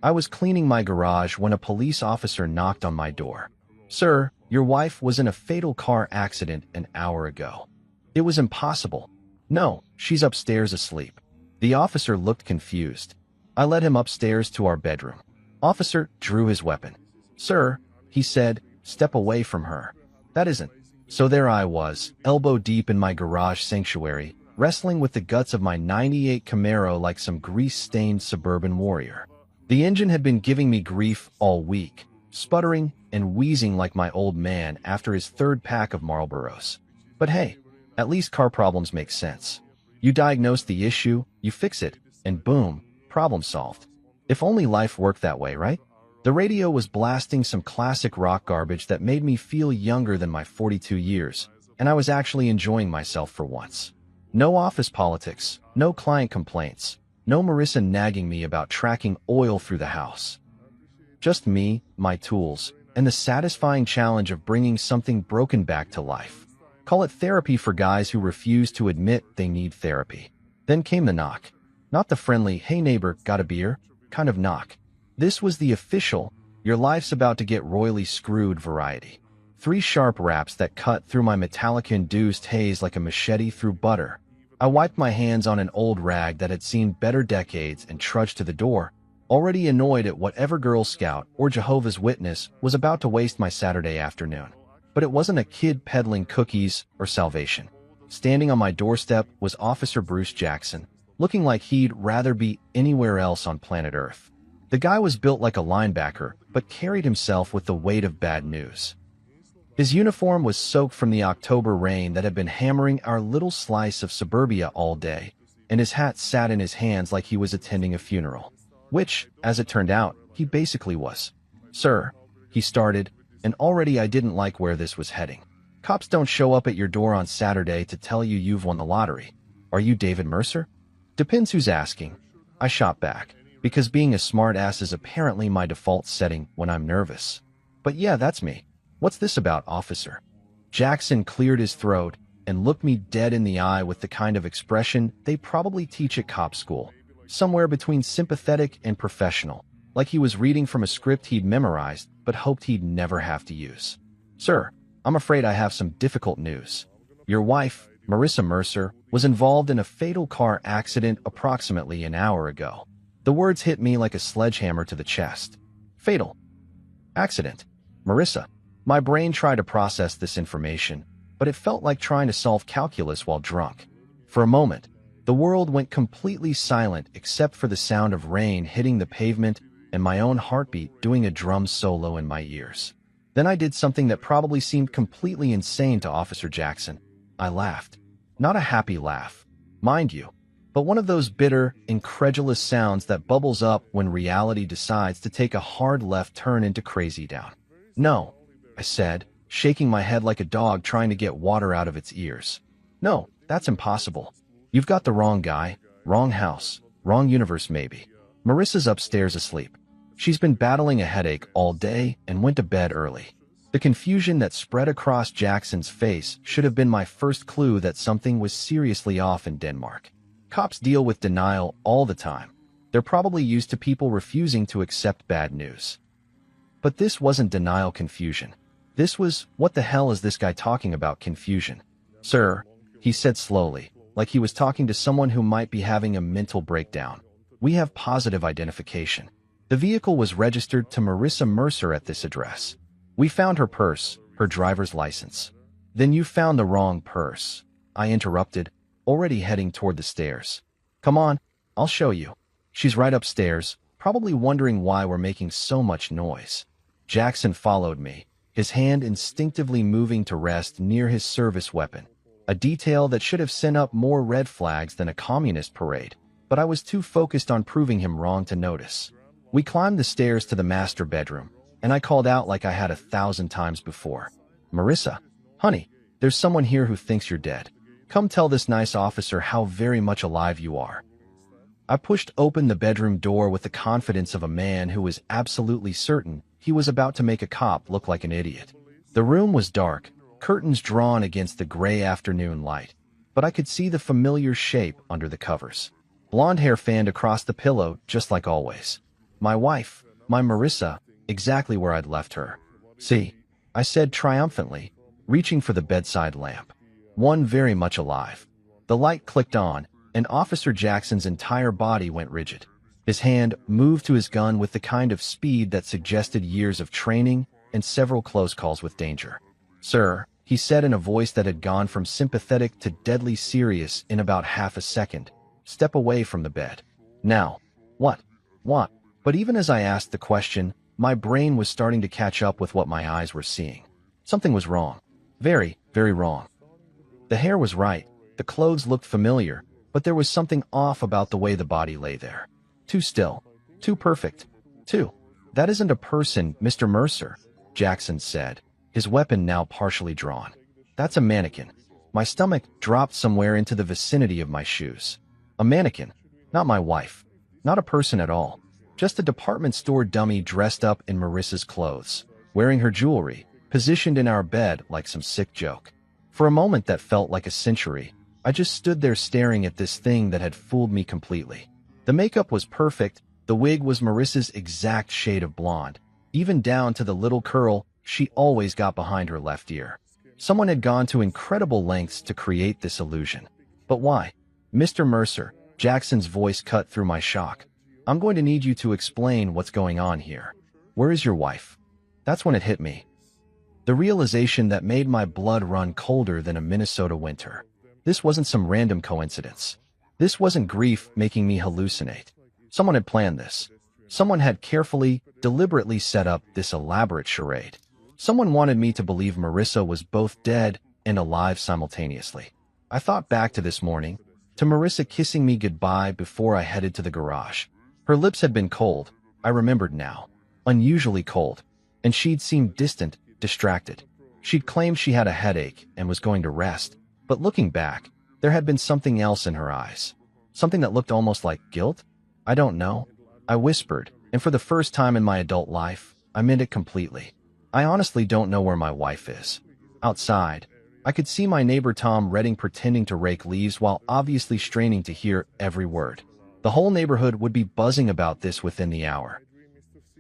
I was cleaning my garage when a police officer knocked on my door. "Sir, your wife was in a fatal car accident an hour ago." It was impossible. "No, she's upstairs asleep." The officer looked confused. I led him upstairs to our bedroom. Officer drew his weapon. "Sir," he said, "step away from her." That isn't. So there I was, elbow deep in my garage sanctuary, wrestling with the guts of my '98 Camaro like some grease-stained suburban warrior. The engine had been giving me grief all week, sputtering and wheezing like my old man after his third pack of Marlboros. But hey, at least car problems make sense. You diagnose the issue, you fix it, and boom, problem solved. If only life worked that way, right? The radio was blasting some classic rock garbage that made me feel younger than my 42 years, and I was actually enjoying myself for once. No office politics, no client complaints, no Marissa nagging me about tracking oil through the house. Just me, my tools, and the satisfying challenge of bringing something broken back to life. Call it therapy for guys who refuse to admit they need therapy. Then came the knock. Not the friendly, "Hey neighbor, got a beer?" kind of knock. This was the official, "Your life's about to get royally screwed" variety. 3 sharp raps that cut through my metallic-induced haze like a machete through butter. I wiped my hands on an old rag that had seen better decades and trudged to the door, already annoyed at whatever Girl Scout or Jehovah's Witness was about to waste my Saturday afternoon. But it wasn't a kid peddling cookies or salvation. Standing on my doorstep was Officer Bruce Jackson, looking like he'd rather be anywhere else on planet Earth. The guy was built like a linebacker, but carried himself with the weight of bad news. His uniform was soaked from the October rain that had been hammering our little slice of suburbia all day, and his hat sat in his hands like he was attending a funeral. Which, as it turned out, he basically was. "Sir," he started, and already I didn't like where this was heading. "Cops don't show up at your door on Saturday to tell you you've won the lottery. Are you David Mercer?" "Depends who's asking," I shot back, because being a smartass is apparently my default setting when I'm nervous. "But yeah, that's me. What's this about, officer?" Jackson cleared his throat and looked me dead in the eye with the kind of expression they probably teach at cop school, somewhere between sympathetic and professional, like he was reading from a script he'd memorized but hoped he'd never have to use. "Sir, I'm afraid I have some difficult news. Your wife, Marissa Mercer, was involved in a fatal car accident approximately an hour ago." The words hit me like a sledgehammer to the chest. Fatal accident. Marissa. My brain tried to process this information, but it felt like trying to solve calculus while drunk. For a moment, the world went completely silent except for the sound of rain hitting the pavement and my own heartbeat doing a drum solo in my ears. Then I did something that probably seemed completely insane to Officer Jackson. I laughed. Not a happy laugh, mind you, but one of those bitter, incredulous sounds that bubbles up when reality decides to take a hard left turn into crazy town. "No," I said, shaking my head like a dog trying to get water out of its ears. "No, that's impossible. You've got the wrong guy, wrong house, wrong universe maybe. Marissa's upstairs asleep. She's been battling a headache all day and went to bed early." The confusion that spread across Jackson's face should have been my first clue that something was seriously off in Denmark. Cops deal with denial all the time. They're probably used to people refusing to accept bad news. But this wasn't denial confusion. This was, "What the hell is this guy talking about" confusion. "Sir," he said slowly, like he was talking to someone who might be having a mental breakdown, "we have positive identification. The vehicle was registered to Marissa Mercer at this address. We found her purse, her driver's license." "Then you found the wrong purse," I interrupted, already heading toward the stairs. "Come on, I'll show you. She's right upstairs, probably wondering why we're making so much noise." Jackson followed me, his hand instinctively moving to rest near his service weapon, a detail that should have sent up more red flags than a communist parade, but I was too focused on proving him wrong to notice. We climbed the stairs to the master bedroom, and I called out like I had 1,000 times before. "Marissa, honey, there's someone here who thinks you're dead. Come tell this nice officer how very much alive you are." I pushed open the bedroom door with the confidence of a man who was absolutely certain he was about to make a cop look like an idiot. The room was dark, curtains drawn against the gray afternoon light, but I could see the familiar shape under the covers. Blonde hair fanned across the pillow, just like always. My wife, my Marissa, exactly where I'd left her. See, I said triumphantly, reaching for the bedside lamp. One very much alive. The light clicked on, and Officer Jackson's entire body went rigid. His hand moved to his gun with the kind of speed that suggested years of training and several close calls with danger. "Sir," he said in a voice that had gone from sympathetic to deadly serious in about half a second, "step away from the bed." Now, what? What? But even as I asked the question, my brain was starting to catch up with what my eyes were seeing. Something was wrong. Very, very wrong. The hair was right, the clothes looked familiar, but there was something off about the way the body lay there. Too still. Too perfect. That isn't a person, Mr. Mercer, Jackson said, his weapon now partially drawn. That's a mannequin. My stomach dropped somewhere into the vicinity of my shoes. A mannequin. Not my wife. Not a person at all. Just a department store dummy dressed up in Marissa's clothes, wearing her jewelry, positioned in our bed like some sick joke. For a moment that felt like a century, I just stood there staring at this thing that had fooled me completely. The makeup was perfect, the wig was Marissa's exact shade of blonde, even down to the little curl she always got behind her left ear. Someone had gone to incredible lengths to create this illusion. But why? "Mr. Mercer," Jackson's voice cut through my shock. "I'm going to need you to explain what's going on here. Where is your wife?" That's when it hit me. The realization that made my blood run colder than a Minnesota winter. This wasn't some random coincidence. This wasn't grief making me hallucinate. Someone had planned this. Someone had carefully, deliberately set up this elaborate charade. Someone wanted me to believe Marissa was both dead and alive simultaneously. I thought back to this morning, to Marissa kissing me goodbye before I headed to the garage. Her lips had been cold, I remembered now, unusually cold, and she'd seemed distant, distracted. She'd claimed she had a headache and was going to rest, but looking back, there had been something else in her eyes. Something that looked almost like guilt? I don't know. I whispered, and for the first time in my adult life, I meant it completely. I honestly don't know where my wife is. Outside, I could see my neighbor Tom Redding pretending to rake leaves while obviously straining to hear every word. The whole neighborhood would be buzzing about this within the hour.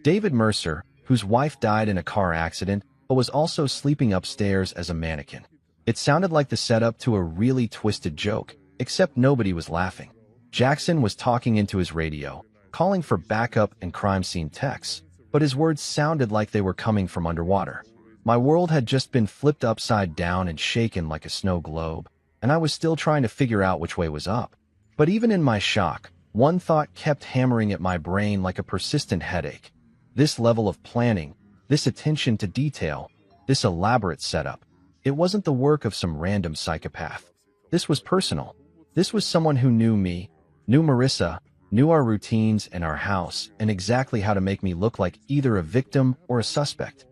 David Mercer, whose wife died in a car accident, but was also sleeping upstairs as a mannequin. It sounded like the setup to a really twisted joke, except nobody was laughing. Jackson was talking into his radio, calling for backup and crime scene techs, but his words sounded like they were coming from underwater. My world had just been flipped upside down and shaken like a snow globe, and I was still trying to figure out which way was up. But even in my shock, one thought kept hammering at my brain like a persistent headache. This level of planning, this attention to detail, this elaborate setup, it wasn't the work of some random psychopath. This was personal. This was someone who knew me, knew Marissa, knew our routines and our house, and exactly how to make me look like either a victim or a suspect.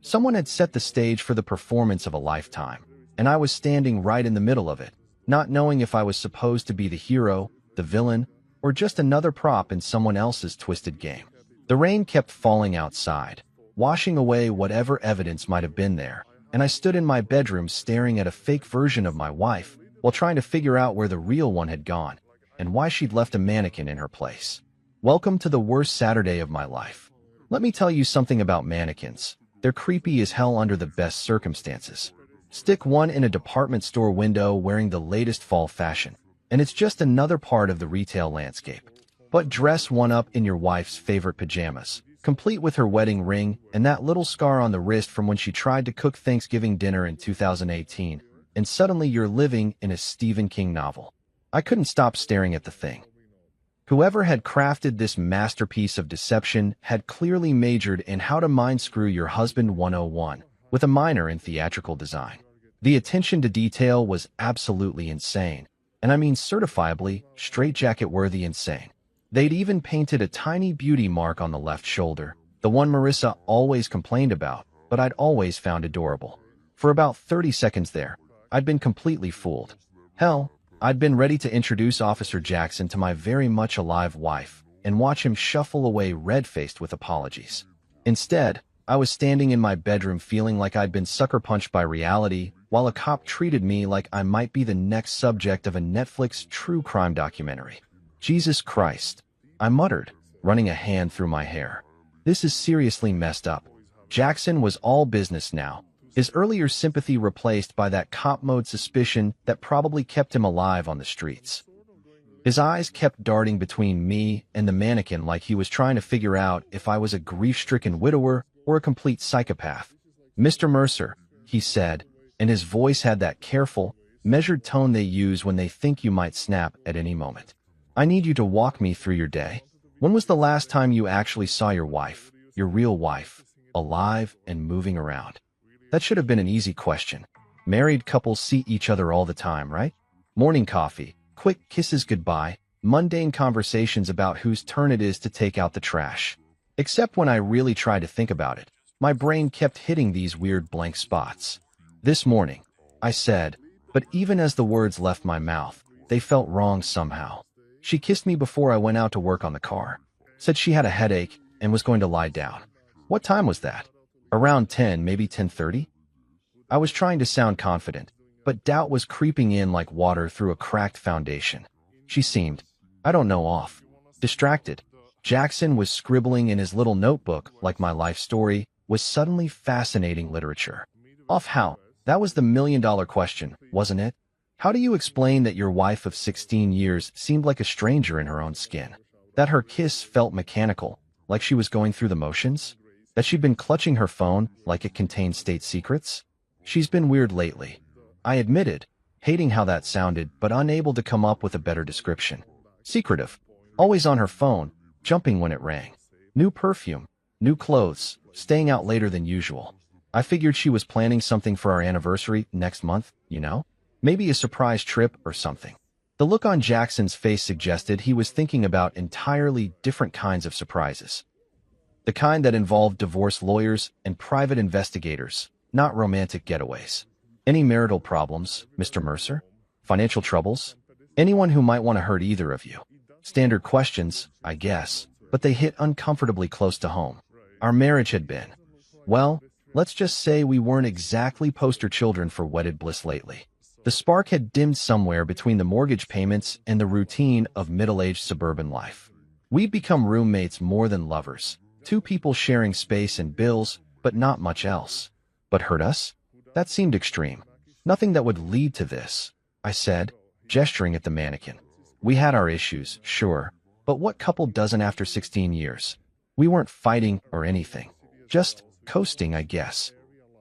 Someone had set the stage for the performance of a lifetime, and I was standing right in the middle of it, not knowing if I was supposed to be the hero, the villain, or just another prop in someone else's twisted game. The rain kept falling outside, washing away whatever evidence might have been there, and I stood in my bedroom staring at a fake version of my wife while trying to figure out where the real one had gone and why she'd left a mannequin in her place. Welcome to the worst Saturday of my life. Let me tell you something about mannequins. They're creepy as hell under the best circumstances. Stick one in a department store window wearing the latest fall fashion, and it's just another part of the retail landscape. But dress one up in your wife's favorite pajamas, complete with her wedding ring and that little scar on the wrist from when she tried to cook Thanksgiving dinner in 2018, and suddenly you're living in a Stephen King novel. I couldn't stop staring at the thing. Whoever had crafted this masterpiece of deception had clearly majored in how to mind screw your husband 101, with a minor in theatrical design. The attention to detail was absolutely insane, and I mean certifiably, straitjacket-worthy insane. They'd even painted a tiny beauty mark on the left shoulder, the one Marissa always complained about, but I'd always found adorable. For about 30 seconds there, I'd been completely fooled. Hell, I'd been ready to introduce Officer Jackson to my very much alive wife and watch him shuffle away red-faced with apologies. Instead, I was standing in my bedroom feeling like I'd been sucker-punched by reality, while a cop treated me like I might be the next subject of a Netflix true crime documentary. Jesus Christ, I muttered. running a hand through my hair. This is seriously messed up. Jackson was all business now, his earlier sympathy replaced by that cop mode suspicion that probably kept him alive on the streets. His eyes kept darting between me and the mannequin like he was trying to figure out if I was a grief-stricken widower or a complete psychopath. "Mr. Mercer," he said, and his voice had that careful, measured tone they use when they think you might snap at any moment. "I need you to walk me through your day. When was the last time you actually saw your wife, your real wife, alive and moving around?" That should have been an easy question. Married couples see each other all the time, right? Morning coffee, quick kisses goodbye, mundane conversations about whose turn it is to take out the trash. Except when I really tried to think about it, my brain kept hitting these weird blank spots. "This morning," I said, but even as the words left my mouth, they felt wrong somehow. "She kissed me before I went out to work on the car. Said she had a headache and was going to lie down." What time was that? Around 10, maybe 10:30? I was trying to sound confident, but doubt was creeping in like water through a cracked foundation. She seemed, I don't know, off. Distracted. Jackson was scribbling in his little notebook like my life story was suddenly fascinating literature. Off how? That was the million-dollar question, wasn't it? How do you explain that your wife of 16 years seemed like a stranger in her own skin? That her kiss felt mechanical, like she was going through the motions? That she'd been clutching her phone like it contained state secrets? She's been weird lately, I admitted, hating how that sounded but unable to come up with a better description. Secretive. Always on her phone, jumping when it rang. New perfume, new clothes, staying out later than usual. I figured she was planning something for our anniversary next month, you know? Maybe a surprise trip or something. The look on Jackson's face suggested he was thinking about entirely different kinds of surprises. The kind that involved divorce lawyers and private investigators, not romantic getaways. Any marital problems, Mr. Mercer? Financial troubles? Anyone who might want to hurt either of you? Standard questions, I guess, but they hit uncomfortably close to home. Our marriage had been, well, let's just say we weren't exactly poster children for wedded bliss lately. The spark had dimmed somewhere between the mortgage payments and the routine of middle-aged suburban life. We'd become roommates more than lovers, two people sharing space and bills, but not much else. But hurt us? That seemed extreme. Nothing that would lead to this, I said, gesturing at the mannequin. We had our issues, sure, but what couple doesn't after 16 years? We weren't fighting or anything. Just coasting, I guess.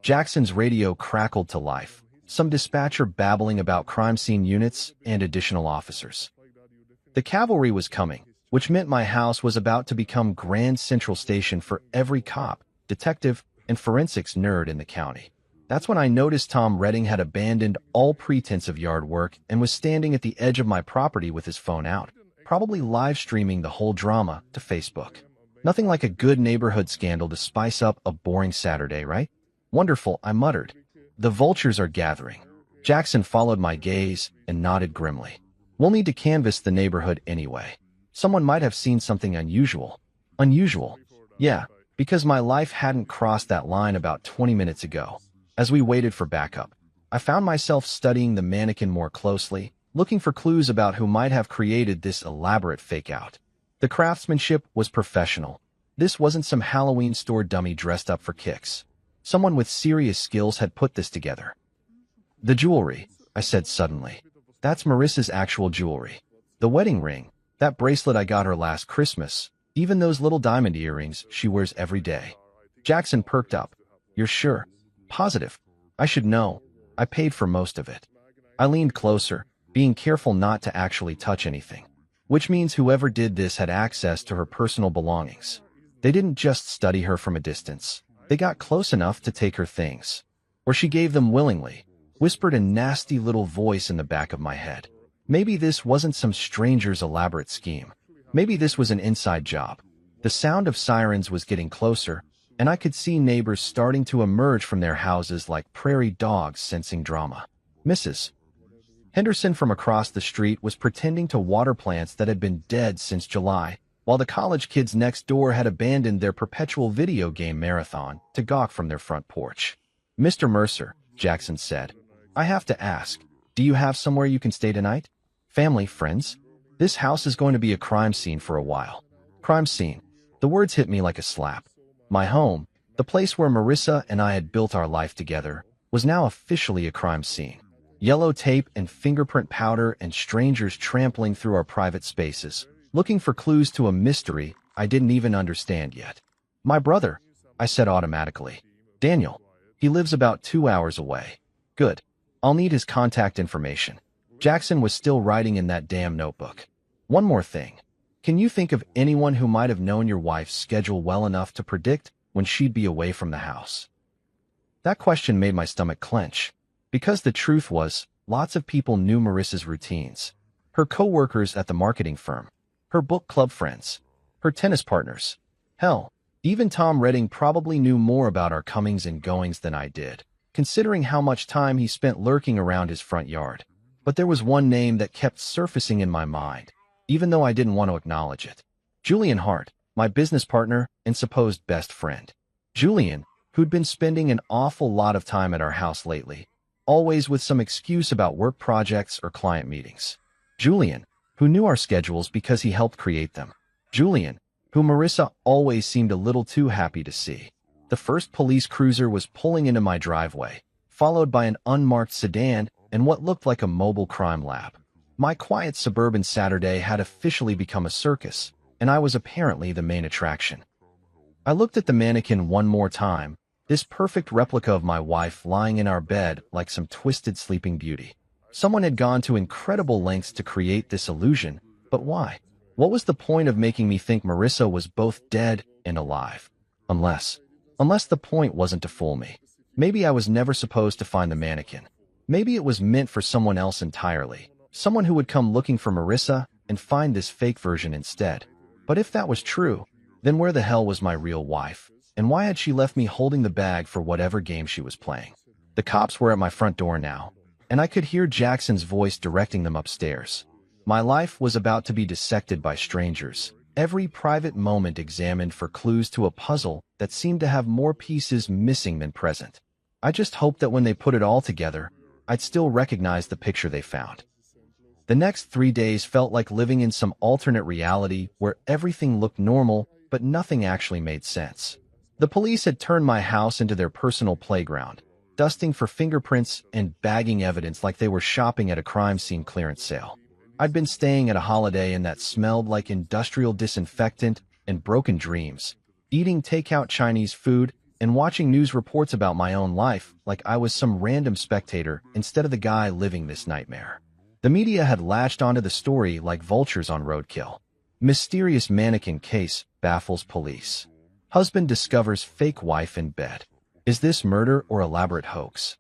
Jackson's radio crackled to life, some dispatcher babbling about crime scene units and additional officers. The cavalry was coming, which meant my house was about to become Grand Central Station for every cop, detective, and forensics nerd in the county. That's when I noticed Tom Redding had abandoned all pretense of yard work and was standing at the edge of my property with his phone out, probably live streaming the whole drama to Facebook. Nothing like a good neighborhood scandal to spice up a boring Saturday, right? Wonderful, I muttered. The vultures are gathering. Jackson followed my gaze and nodded grimly. We'll need to canvass the neighborhood anyway. Someone might have seen something unusual. Unusual? Yeah, because my life hadn't crossed that line about 20 minutes ago. As we waited for backup, I found myself studying the mannequin more closely, looking for clues about who might have created this elaborate fake-out. The craftsmanship was professional. This wasn't some Halloween store dummy dressed up for kicks. Someone with serious skills had put this together. The jewelry, I said suddenly. That's Marissa's actual jewelry. The wedding ring, that bracelet I got her last Christmas, even those little diamond earrings she wears every day. Jackson perked up. You're sure? Positive. I should know. I paid for most of it. I leaned closer, being careful not to actually touch anything. Which means whoever did this had access to her personal belongings. They didn't just study her from a distance. They got close enough to take her things. Or she gave them willingly, whispered a nasty little voice in the back of my head. Maybe this wasn't some stranger's elaborate scheme. Maybe this was an inside job. The sound of sirens was getting closer, and I could see neighbors starting to emerge from their houses like prairie dogs sensing drama. Mrs. Henderson from across the street was pretending to water plants that had been dead since July, while the college kids next door had abandoned their perpetual video game marathon to gawk from their front porch. Mr. Mercer, Jackson said, I have to ask, do you have somewhere you can stay tonight? Family, friends? This house is going to be a crime scene for a while. Crime scene. The words hit me like a slap. My home, the place where Marissa and I had built our life together, was now officially a crime scene. Yellow tape and fingerprint powder and strangers trampling through our private spaces, looking for clues to a mystery I didn't even understand yet. My brother, I said automatically. Daniel. He lives about 2 hours away. Good. I'll need his contact information. Jackson was still writing in that damn notebook. One more thing. Can you think of anyone who might have known your wife's schedule well enough to predict when she'd be away from the house? That question made my stomach clench, because the truth was, lots of people knew Marissa's routines. Her co-workers at the marketing firm, her book club friends, her tennis partners. Hell, even Tom Redding probably knew more about our comings and goings than I did, considering how much time he spent lurking around his front yard. But there was one name that kept surfacing in my mind, even though I didn't want to acknowledge it. Julian Hart, my business partner and supposed best friend. Julian, who'd been spending an awful lot of time at our house lately, always with some excuse about work projects or client meetings. Julian, who knew our schedules because he helped create them. Julian, who Marissa always seemed a little too happy to see. The first police cruiser was pulling into my driveway, followed by an unmarked sedan and what looked like a mobile crime lab. My quiet suburban Saturday had officially become a circus, and I was apparently the main attraction. I looked at the mannequin one more time, this perfect replica of my wife lying in our bed like some twisted sleeping beauty. Someone had gone to incredible lengths to create this illusion, but why? What was the point of making me think Marissa was both dead and alive? Unless the point wasn't to fool me. Maybe I was never supposed to find the mannequin. Maybe it was meant for someone else entirely. Someone who would come looking for Marissa and find this fake version instead. But if that was true, then where the hell was my real wife? And why had she left me holding the bag for whatever game she was playing? The cops were at my front door now, and I could hear Jackson's voice directing them upstairs. My life was about to be dissected by strangers, every private moment examined for clues to a puzzle that seemed to have more pieces missing than present. I just hoped that when they put it all together, I'd still recognize the picture they found. The next 3 days felt like living in some alternate reality where everything looked normal, but nothing actually made sense. The police had turned my house into their personal playground, dusting for fingerprints and bagging evidence like they were shopping at a crime scene clearance sale. I'd been staying at a Holiday Inn that smelled like industrial disinfectant and broken dreams, eating takeout Chinese food and watching news reports about my own life like I was some random spectator instead of the guy living this nightmare. The media had latched onto the story like vultures on roadkill. Mysterious mannequin case baffles police. Husband discovers fake wife in bed. Is this murder or elaborate hoax?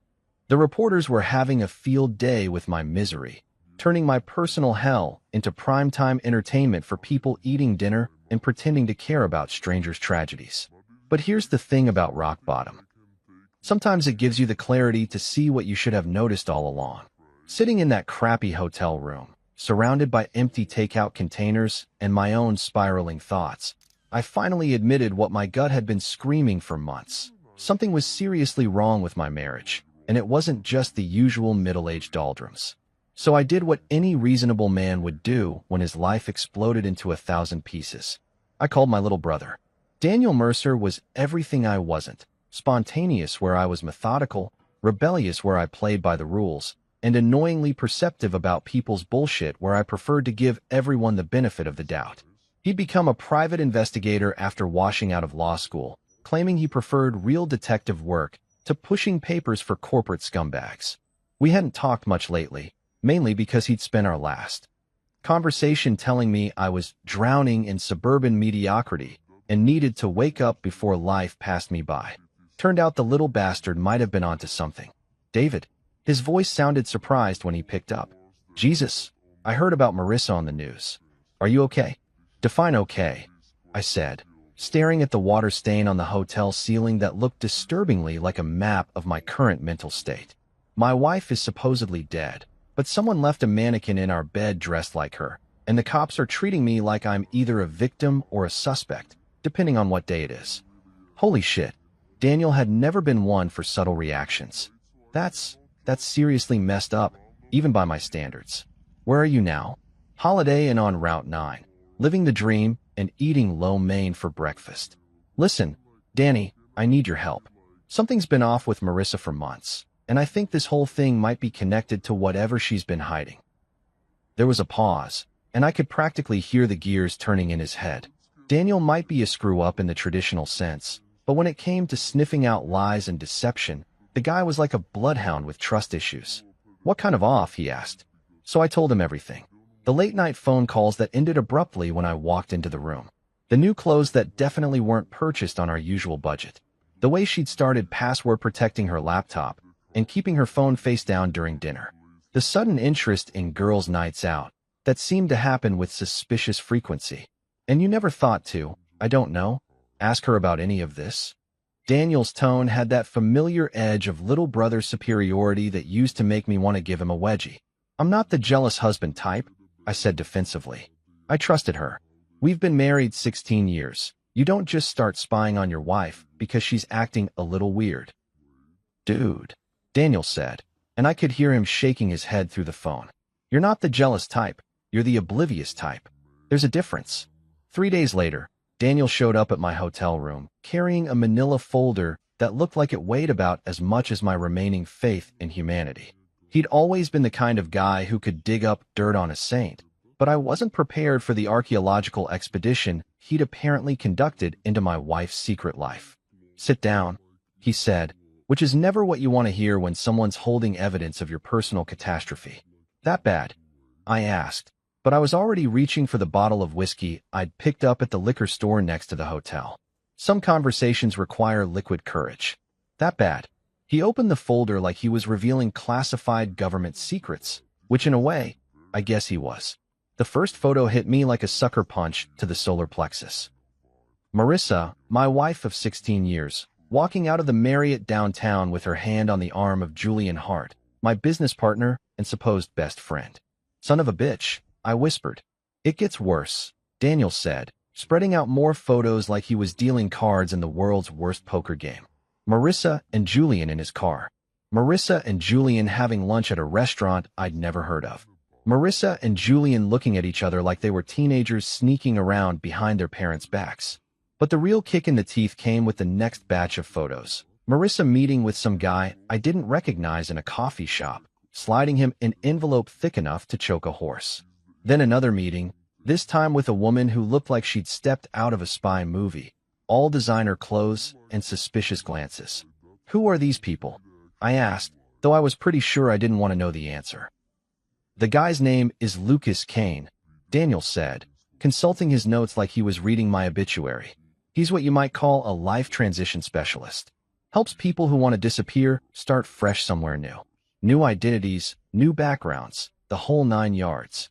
The reporters were having a field day with my misery, turning my personal hell into primetime entertainment for people eating dinner and pretending to care about strangers' tragedies. But here's the thing about rock bottom. Sometimes it gives you the clarity to see what you should have noticed all along. Sitting in that crappy hotel room, surrounded by empty takeout containers and my own spiraling thoughts, I finally admitted what my gut had been screaming for months. Something was seriously wrong with my marriage, and it wasn't just the usual middle-aged doldrums. So I did what any reasonable man would do when his life exploded into 1,000 pieces. I called my little brother. Daniel Mercer was everything I wasn't, spontaneous where I was methodical, rebellious where I played by the rules, and annoyingly perceptive about people's bullshit where I preferred to give everyone the benefit of the doubt. He'd become a private investigator after washing out of law school, claiming he preferred real detective work to pushing papers for corporate scumbags. We hadn't talked much lately, mainly because he'd spent our last conversation telling me I was drowning in suburban mediocrity and needed to wake up before life passed me by. Turned out the little bastard might have been onto something. David. His voice sounded surprised when he picked up. Jesus, I heard about Marissa on the news. Are you okay? Define okay, I said, staring at the water stain on the hotel ceiling that looked disturbingly like a map of my current mental state. My wife is supposedly dead, but someone left a mannequin in our bed dressed like her, and the cops are treating me like I'm either a victim or a suspect, depending on what day it is. Holy shit. Daniel had never been one for subtle reactions. That's seriously messed up, even by my standards. Where are you now? Holiday Inn on Route 9. living the dream and eating lo mein for breakfast. Listen, Danny, I need your help. Something's been off with Marissa for months, and I think this whole thing might be connected to whatever she's been hiding. There was a pause, and I could practically hear the gears turning in his head. Daniel might be a screw-up in the traditional sense, but when it came to sniffing out lies and deception, the guy was like a bloodhound with trust issues. What kind of off, he asked. So I told him everything. The late-night phone calls that ended abruptly when I walked into the room. The new clothes that definitely weren't purchased on our usual budget. The way she'd started password protecting her laptop and keeping her phone face down during dinner. The sudden interest in girls' nights out that seemed to happen with suspicious frequency. And you never thought to, I don't know, ask her about any of this? Daniel's tone had that familiar edge of little brother superiority that used to make me want to give him a wedgie. I'm not the jealous husband type, I said defensively. I trusted her. We've been married 16 years. You don't just start spying on your wife because she's acting a little weird. Dude, Daniel said, and I could hear him shaking his head through the phone. You're not the jealous type. You're the oblivious type. There's a difference. 3 days later, Daniel showed up at my hotel room, carrying a manila folder that looked like it weighed about as much as my remaining faith in humanity. He'd always been the kind of guy who could dig up dirt on a saint, but I wasn't prepared for the archaeological expedition he'd apparently conducted into my wife's secret life. Sit down, he said, which is never what you want to hear when someone's holding evidence of your personal catastrophe. That bad? I asked, but I was already reaching for the bottle of whiskey I'd picked up at the liquor store next to the hotel. Some conversations require liquid courage. That bad? He opened the folder like he was revealing classified government secrets, which in a way, I guess he was. The first photo hit me like a sucker punch to the solar plexus. Marissa, my wife of 16 years, walking out of the Marriott downtown with her hand on the arm of Julian Hart, my business partner and supposed best friend. Son of a bitch, I whispered. It gets worse, Daniel said, spreading out more photos like he was dealing cards in the world's worst poker game. Marissa and Julian in his car. Marissa and Julian having lunch at a restaurant I'd never heard of. Marissa and Julian looking at each other like they were teenagers sneaking around behind their parents' backs. But the real kick in the teeth came with the next batch of photos. Marissa meeting with some guy I didn't recognize in a coffee shop, sliding him an envelope thick enough to choke a horse. Then another meeting, this time with a woman who looked like she'd stepped out of a spy movie, all designer clothes and suspicious glances. Who are these people? I asked, though I was pretty sure I didn't want to know the answer. The guy's name is Lucas Kane, Daniel said, consulting his notes like he was reading my obituary. He's what you might call a life transition specialist. Helps people who want to disappear start fresh somewhere new. New identities, new backgrounds, the whole 9 yards.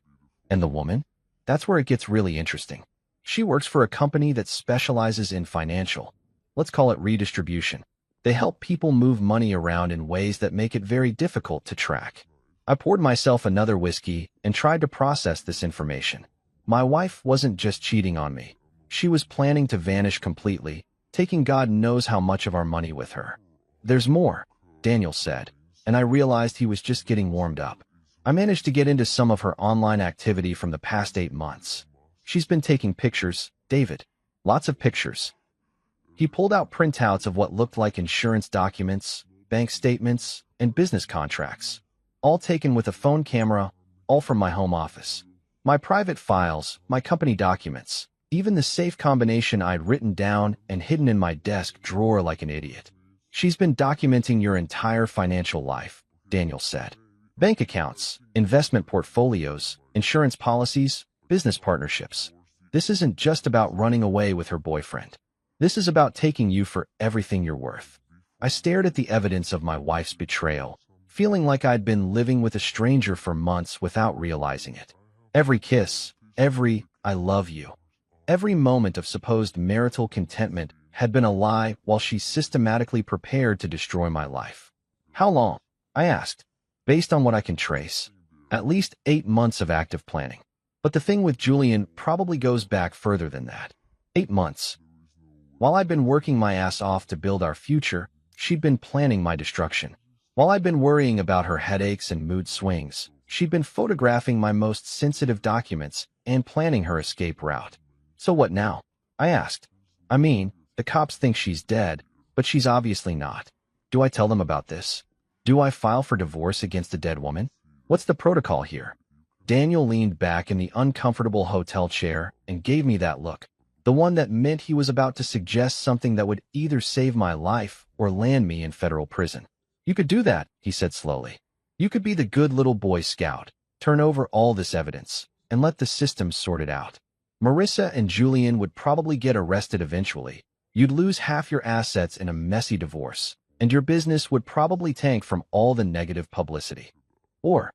And the woman? That's where it gets really interesting. She works for a company that specializes in financial, let's call it redistribution. They help people move money around in ways that make it very difficult to track. I poured myself another whiskey and tried to process this information. My wife wasn't just cheating on me. She was planning to vanish completely, taking God knows how much of our money with her. There's more, Daniel said, and I realized he was just getting warmed up. I managed to get into some of her online activity from the past 8 months. She's been taking pictures, David. Lots of pictures. He pulled out printouts of what looked like insurance documents, bank statements, and business contracts. All taken with a phone camera, all from my home office. My private files, my company documents, even the safe combination I'd written down and hidden in my desk drawer like an idiot. She's been documenting your entire financial life, Daniel said. Bank accounts, investment portfolios, insurance policies, business partnerships. This isn't just about running away with her boyfriend. This is about taking you for everything you're worth. I stared at the evidence of my wife's betrayal, feeling like I'd been living with a stranger for months without realizing it. Every kiss, every "I love you," every moment of supposed marital contentment had been a lie while she systematically prepared to destroy my life. How long? I asked. Based on what I can trace, at least 8 months of active planning. But the thing with Julian probably goes back further than that. 8 months. While I'd been working my ass off to build our future, she'd been planning my destruction. While I'd been worrying about her headaches and mood swings, She'd been photographing my most sensitive documents and planning her escape route. So what now? I asked. I mean, the cops think she's dead, but she's obviously not. Do I tell them about this? Do I file for divorce against a dead woman? What's the protocol here? Daniel leaned back in the uncomfortable hotel chair and gave me that look, the one that meant he was about to suggest something that would either save my life or land me in federal prison. You could do that, he said slowly. You could be the good little Boy Scout, turn over all this evidence, and let the system sort it out. Marissa and Julian would probably get arrested eventually. You'd lose half your assets in a messy divorce, and your business would probably tank from all the negative publicity. Or,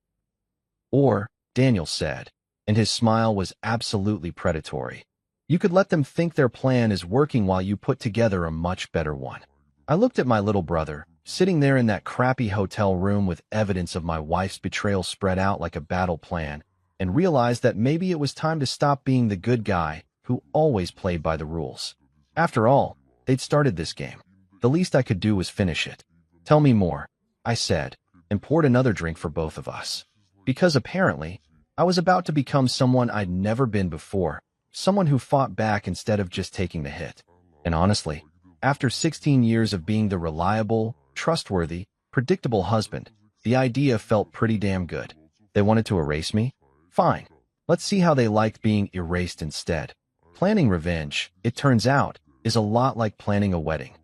Daniel said, and his smile was absolutely predatory. You could let them think their plan is working while you put together a much better one. I looked at my little brother, sitting there in that crappy hotel room with evidence of my wife's betrayal spread out like a battle plan, and realized that maybe it was time to stop being the good guy who always played by the rules. After all, they'd started this game. The least I could do was finish it. Tell me more, I said, and poured another drink for both of us. Because apparently, I was about to become someone I'd never been before, someone who fought back instead of just taking the hit. And honestly, after 16 years of being the reliable, trustworthy, predictable husband, the idea felt pretty damn good. They wanted to erase me? Fine. Let's see how they liked being erased instead. Planning revenge, it turns out, is a lot like planning a wedding.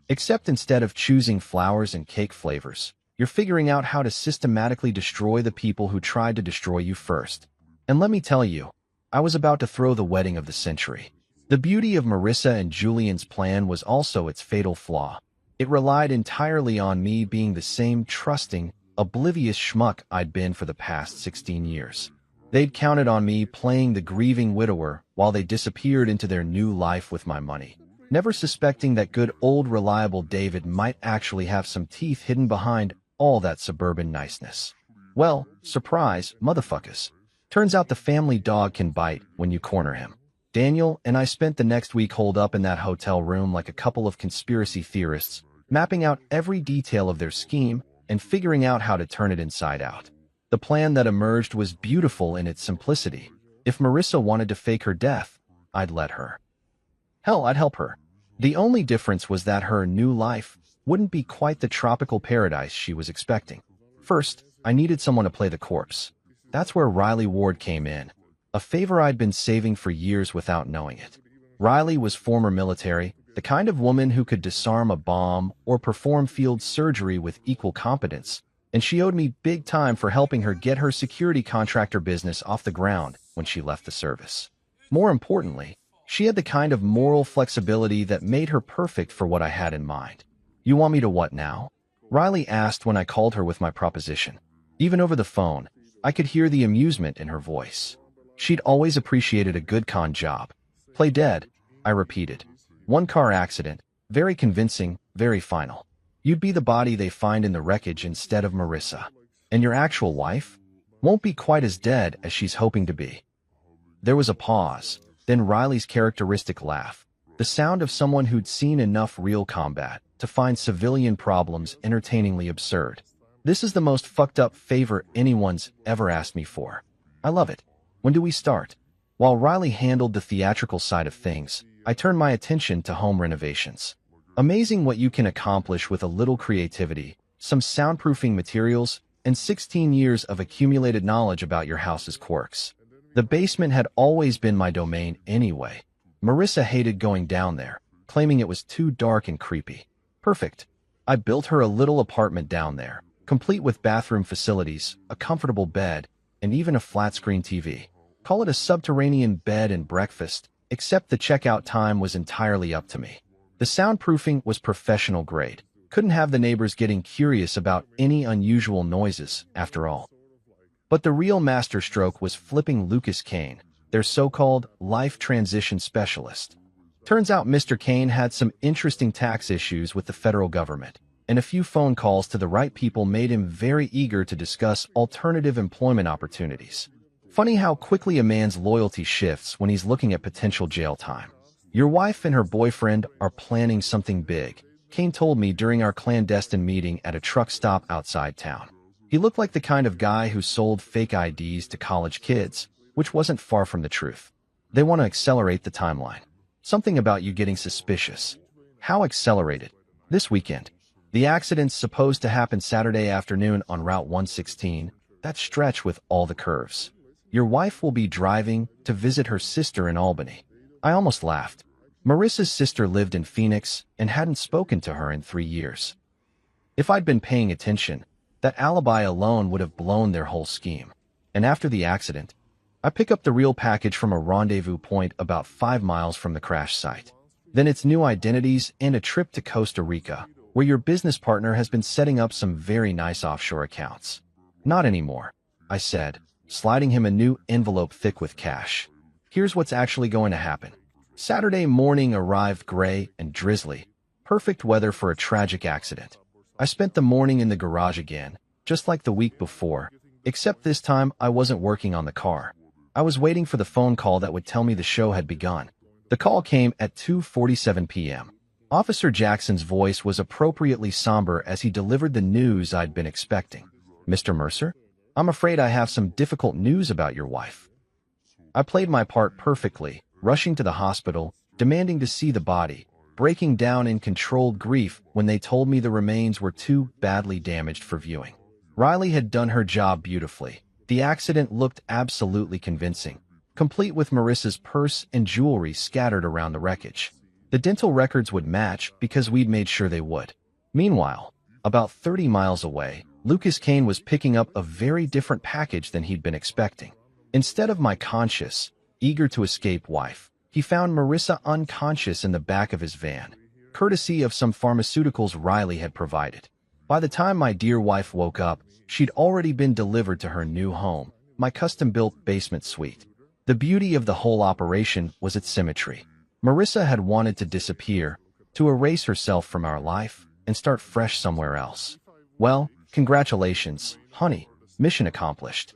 Except instead of choosing flowers and cake flavors, you're figuring out how to systematically destroy the people who tried to destroy you first. And let me tell you, I was about to throw the wedding of the century. The beauty of Marissa and Julian's plan was also its fatal flaw. It relied entirely on me being the same trusting, oblivious schmuck I'd been for the past 16 years. They'd counted on me playing the grieving widower while they disappeared into their new life with my money, never suspecting that good old reliable David might actually have some teeth hidden behind all that suburban niceness. Well, surprise, motherfuckers. Turns out the family dog can bite when you corner him. Daniel and I spent the next week holed up in that hotel room like a couple of conspiracy theorists, mapping out every detail of their scheme and figuring out how to turn it inside out. The plan that emerged was beautiful in its simplicity. If Marissa wanted to fake her death, I'd let her. Hell, I'd help her. The only difference was that her new life wouldn't be quite the tropical paradise she was expecting. First, I needed someone to play the corpse. That's where Riley Ward came in, a favor I'd been saving for years without knowing it. Riley was former military, the kind of woman who could disarm a bomb or perform field surgery with equal competence, and she owed me big time for helping her get her security contractor business off the ground when she left the service. More importantly, she had the kind of moral flexibility that made her perfect for what I had in mind. You want me to what now? Riley asked when I called her with my proposition. Even over the phone, I could hear the amusement in her voice. She'd always appreciated a good con job. Play dead, I repeated. One car accident, very convincing, very final. You'd be the body they find in the wreckage instead of Marissa. And your actual wife won't be quite as dead as she's hoping to be. There was a pause, then Riley's characteristic laugh, the sound of someone who'd seen enough real combat to find civilian problems entertainingly absurd. This is the most fucked up favor anyone's ever asked me for. I love it. When do we start? While Riley handled the theatrical side of things, I turned my attention to home renovations. Amazing what you can accomplish with a little creativity, some soundproofing materials, and 16 years of accumulated knowledge about your house's quirks. The basement had always been my domain anyway. Marissa hated going down there, claiming it was too dark and creepy. Perfect. I built her a little apartment down there, complete with bathroom facilities, a comfortable bed, and even a flat-screen TV. Call it a subterranean bed and breakfast, except the checkout time was entirely up to me. The soundproofing was professional grade. Couldn't have the neighbors getting curious about any unusual noises, after all. But the real masterstroke was flipping Lucas Kane, their so-called life transition specialist. Turns out Mr. Kane had some interesting tax issues with the federal government, and a few phone calls to the right people made him very eager to discuss alternative employment opportunities. Funny how quickly a man's loyalty shifts when he's looking at potential jail time. Your wife and her boyfriend are planning something big, Kane told me during our clandestine meeting at a truck stop outside town. He looked like the kind of guy who sold fake IDs to college kids, which wasn't far from the truth. They want to accelerate the timeline. Something about you getting suspicious. How accelerated? This weekend. The accident's supposed to happen Saturday afternoon on Route 116, that stretch with all the curves. Your wife will be driving to visit her sister in Albany. I almost laughed. Marissa's sister lived in Phoenix and hadn't spoken to her in 3 years. If I'd been paying attention, that alibi alone would have blown their whole scheme. And after the accident, I pick up the real package from a rendezvous point about 5 miles from the crash site. Then it's new identities and a trip to Costa Rica, where your business partner has been setting up some very nice offshore accounts. Not anymore, I said, sliding him a new envelope thick with cash. Here's what's actually going to happen. Saturday morning arrived gray and drizzly, perfect weather for a tragic accident. I spent the morning in the garage again, just like the week before, except this time I wasn't working on the car. I was waiting for the phone call that would tell me the show had begun. The call came at 2:47 p.m. Officer Jackson's voice was appropriately somber as he delivered the news I'd been expecting. Mr. Mercer, I'm afraid I have some difficult news about your wife. I played my part perfectly, rushing to the hospital, demanding to see the body, breaking down in controlled grief when they told me the remains were too badly damaged for viewing. Riley had done her job beautifully. The accident looked absolutely convincing, complete with Marissa's purse and jewelry scattered around the wreckage. The dental records would match because we'd made sure they would. Meanwhile, about 30 miles away, Lucas Kane was picking up a very different package than he'd been expecting. Instead of my conscious, eager to escape wife, he found Marissa unconscious in the back of his van, courtesy of some pharmaceuticals Riley had provided. By the time my dear wife woke up, she'd already been delivered to her new home, my custom-built basement suite. The beauty of the whole operation was its symmetry. Marissa had wanted to disappear, to erase herself from our life, and start fresh somewhere else. Well, congratulations, honey, mission accomplished.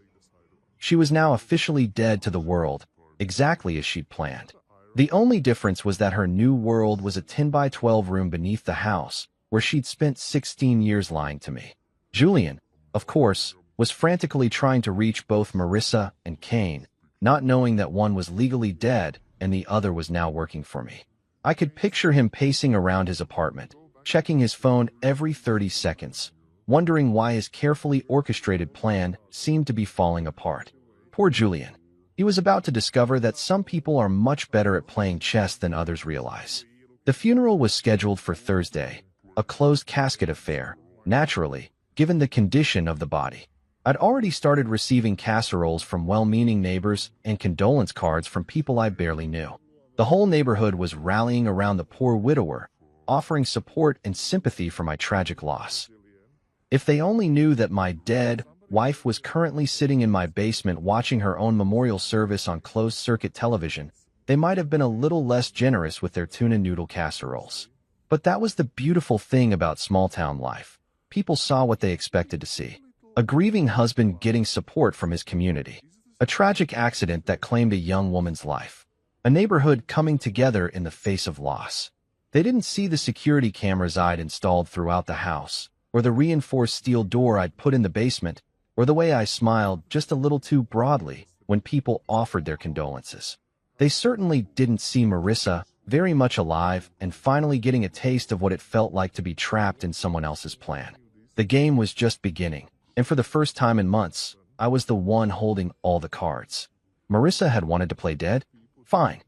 She was now officially dead to the world, exactly as she'd planned. The only difference was that her new world was a 10-by-12 room beneath the house, where she'd spent 16 years lying to me. Julian, of course, was frantically trying to reach both Marissa and Kane, not knowing that one was legally dead and the other was now working for me. I could picture him pacing around his apartment, checking his phone every 30 seconds, wondering why his carefully orchestrated plan seemed to be falling apart. Poor Julian. He was about to discover that some people are much better at playing chess than others realize. The funeral was scheduled for Thursday, a closed casket affair, naturally, given the condition of the body. I'd already started receiving casseroles from well-meaning neighbors and condolence cards from people I barely knew. The whole neighborhood was rallying around the poor widower, offering support and sympathy for my tragic loss. If they only knew that my dead wife was currently sitting in my basement watching her own memorial service on closed-circuit television, they might have been a little less generous with their tuna noodle casseroles. But that was the beautiful thing about small-town life. People saw what they expected to see. A grieving husband getting support from his community. A tragic accident that claimed a young woman's life. A neighborhood coming together in the face of loss. They didn't see the security cameras I'd installed throughout the house, or the reinforced steel door I'd put in the basement, or the way I smiled just a little too broadly when people offered their condolences. They certainly didn't see Marissa, very much alive and finally getting a taste of what it felt like to be trapped in someone else's plan. The game was just beginning, and for the first time in months, I was the one holding all the cards. Marissa had wanted to play dead? Fine.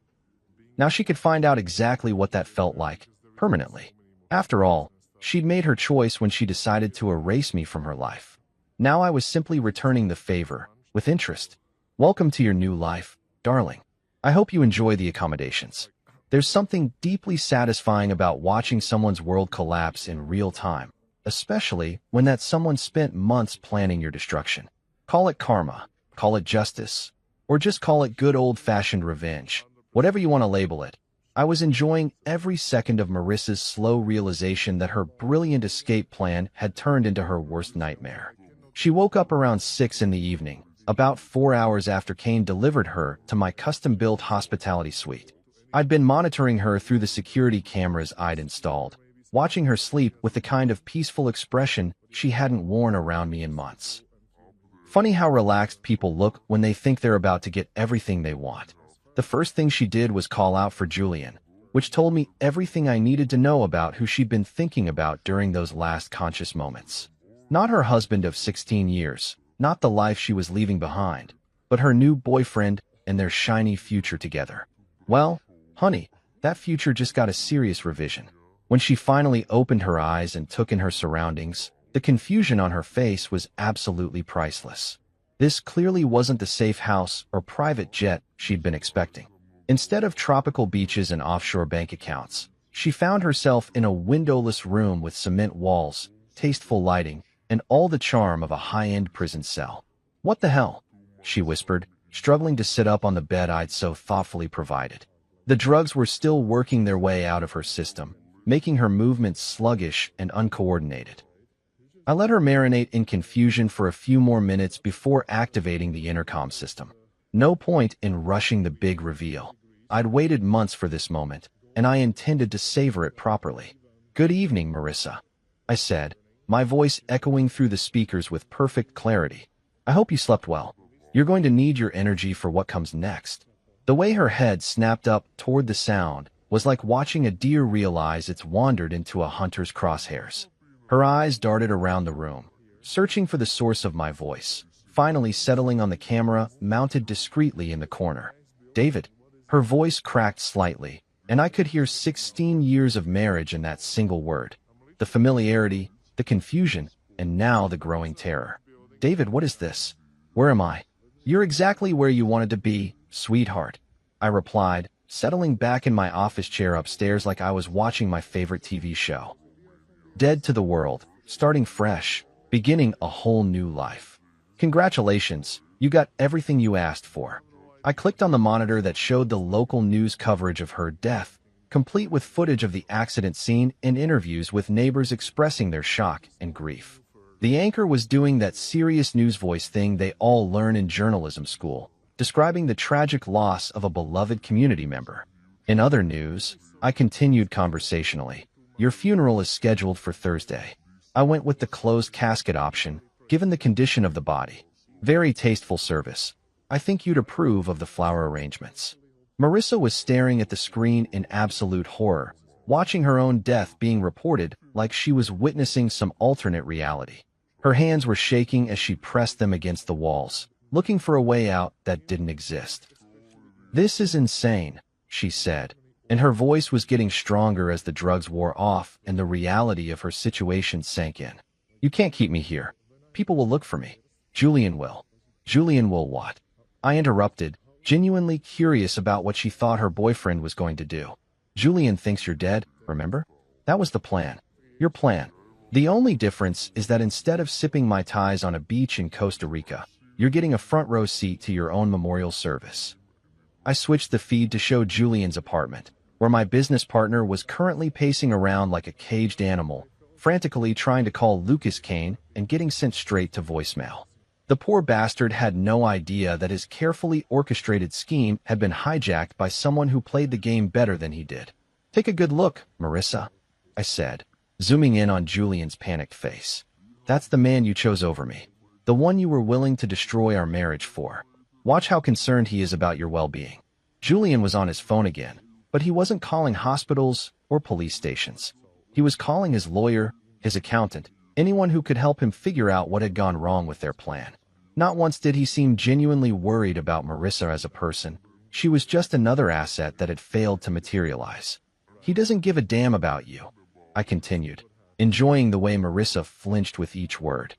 Now she could find out exactly what that felt like, permanently. After all, she'd made her choice when she decided to erase me from her life. Now I was simply returning the favor, with interest. Welcome to your new life, darling. I hope you enjoy the accommodations. There's something deeply satisfying about watching someone's world collapse in real time, especially when that someone spent months planning your destruction. Call it karma, call it justice, or just call it good old-fashioned revenge. Whatever you want to label it. I was enjoying every second of Marissa's slow realization that her brilliant escape plan had turned into her worst nightmare. She woke up around 6 in the evening, about 4 hours after Kane delivered her to my custom-built hospitality suite. I'd been monitoring her through the security cameras I'd installed, watching her sleep with the kind of peaceful expression she hadn't worn around me in months. Funny how relaxed people look when they think they're about to get everything they want. The first thing she did was call out for Julian, which told me everything I needed to know about who she'd been thinking about during those last conscious moments. Not her husband of 16 years, not the life she was leaving behind, but her new boyfriend and their shiny future together. Well, honey, that future just got a serious revision. When she finally opened her eyes and took in her surroundings, the confusion on her face was absolutely priceless. This clearly wasn't the safe house or private jet she'd been expecting. Instead of tropical beaches and offshore bank accounts, she found herself in a windowless room with cement walls, tasteful lighting, and all the charm of a high-end prison cell. "What the hell?" she whispered, struggling to sit up on the bed I'd so thoughtfully provided. The drugs were still working their way out of her system, making her movements sluggish and uncoordinated. I let her marinate in confusion for a few more minutes before activating the intercom system. No point in rushing the big reveal. I'd waited months for this moment, and I intended to savor it properly. "Good evening, Marissa," I said, my voice echoing through the speakers with perfect clarity. "I hope you slept well. You're going to need your energy for what comes next." The way her head snapped up toward the sound was like watching a deer realize it's wandered into a hunter's crosshairs. Her eyes darted around the room, searching for the source of my voice, finally settling on the camera mounted discreetly in the corner. "David." Her voice cracked slightly, and I could hear 16 years of marriage in that single word. The familiarity, the confusion, and now the growing terror. "David, what is this? Where am I?" "You're exactly where you wanted to be, sweetheart," I replied, settling back in my office chair upstairs like I was watching my favorite TV show. Dead to the world, starting fresh, beginning a whole new life. "Congratulations, you got everything you asked for." I clicked on the monitor that showed the local news coverage of her death, complete with footage of the accident scene and interviews with neighbors expressing their shock and grief. The anchor was doing that serious news voice thing they all learn in journalism school, describing the tragic loss of a beloved community member. In other news, I continued conversationally. "Your funeral is scheduled for Thursday." I went with the closed casket option, given the condition of the body. "Very tasteful service. I think you'd approve of the flower arrangements." Marissa was staring at the screen in absolute horror, watching her own death being reported like she was witnessing some alternate reality. Her hands were shaking as she pressed them against the walls, looking for a way out that didn't exist. "This is insane," she said, and her voice was getting stronger as the drugs wore off and the reality of her situation sank in. "You can't keep me here. People will look for me. Julian will." "Julian will what?" I interrupted, genuinely curious about what she thought her boyfriend was going to do. "Julian thinks you're dead, remember? That was the plan. Your plan. The only difference is that instead of sipping Mai Tais on a beach in Costa Rica, you're getting a front row seat to your own memorial service." I switched the feed to show Julian's apartment, where my business partner was currently pacing around like a caged animal, frantically trying to call Lucas Kane and getting sent straight to voicemail. The poor bastard had no idea that his carefully orchestrated scheme had been hijacked by someone who played the game better than he did. "Take a good look, Marissa," I said, zooming in on Julian's panicked face. "That's the man you chose over me. The one you were willing to destroy our marriage for. Watch how concerned he is about your well-being." Julian was on his phone again, but he wasn't calling hospitals or police stations. He was calling his lawyer, his accountant, anyone who could help him figure out what had gone wrong with their plan. Not once did he seem genuinely worried about Marissa as a person. She was just another asset that had failed to materialize. "He doesn't give a damn about you," I continued, enjoying the way Marissa flinched with each word.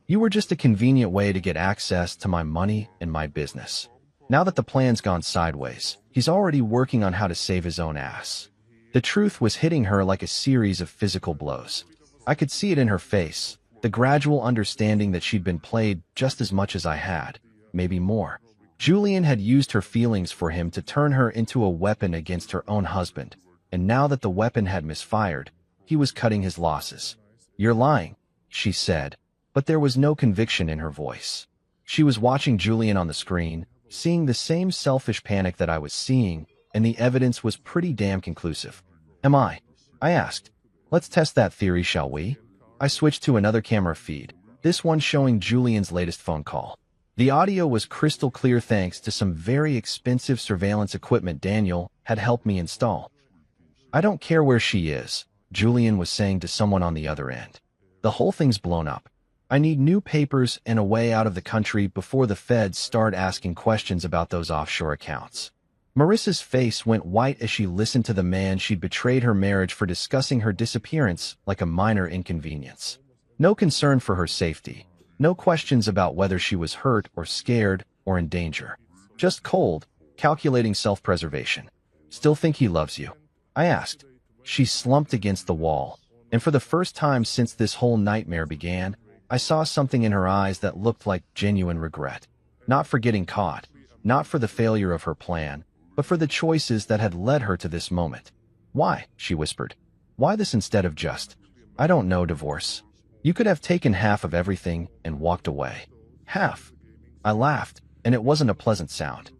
"You were just a convenient way to get access to my money and my business. Now that the plan's gone sideways, he's already working on how to save his own ass." The truth was hitting her like a series of physical blows. I could see it in her face, the gradual understanding that she'd been played just as much as I had, maybe more. Julian had used her feelings for him to turn her into a weapon against her own husband, and now that the weapon had misfired, he was cutting his losses. "You're lying," she said, but there was no conviction in her voice. She was watching Julian on the screen, seeing the same selfish panic that I was seeing, and the evidence was pretty damn conclusive. "Am I?" I asked. "Let's test that theory, shall we?" I switched to another camera feed, this one showing Julian's latest phone call. The audio was crystal clear thanks to some very expensive surveillance equipment Daniel had helped me install. "I don't care where she is," Julian was saying to someone on the other end. "The whole thing's blown up. I need new papers and a way out of the country before the feds start asking questions about those offshore accounts." Marissa's face went white as she listened to the man she'd betrayed her marriage for discussing her disappearance like a minor inconvenience. No concern for her safety. No questions about whether she was hurt or scared or in danger. Just cold, calculating self-preservation. "Still think he loves you?" I asked. She slumped against the wall, and for the first time since this whole nightmare began, I saw something in her eyes that looked like genuine regret. Not for getting caught, not for the failure of her plan, but for the choices that had led her to this moment. "Why?" she whispered. "Why this instead of just, I don't know, divorce? You could have taken half of everything and walked away." "Half?" I laughed, and it wasn't a pleasant sound.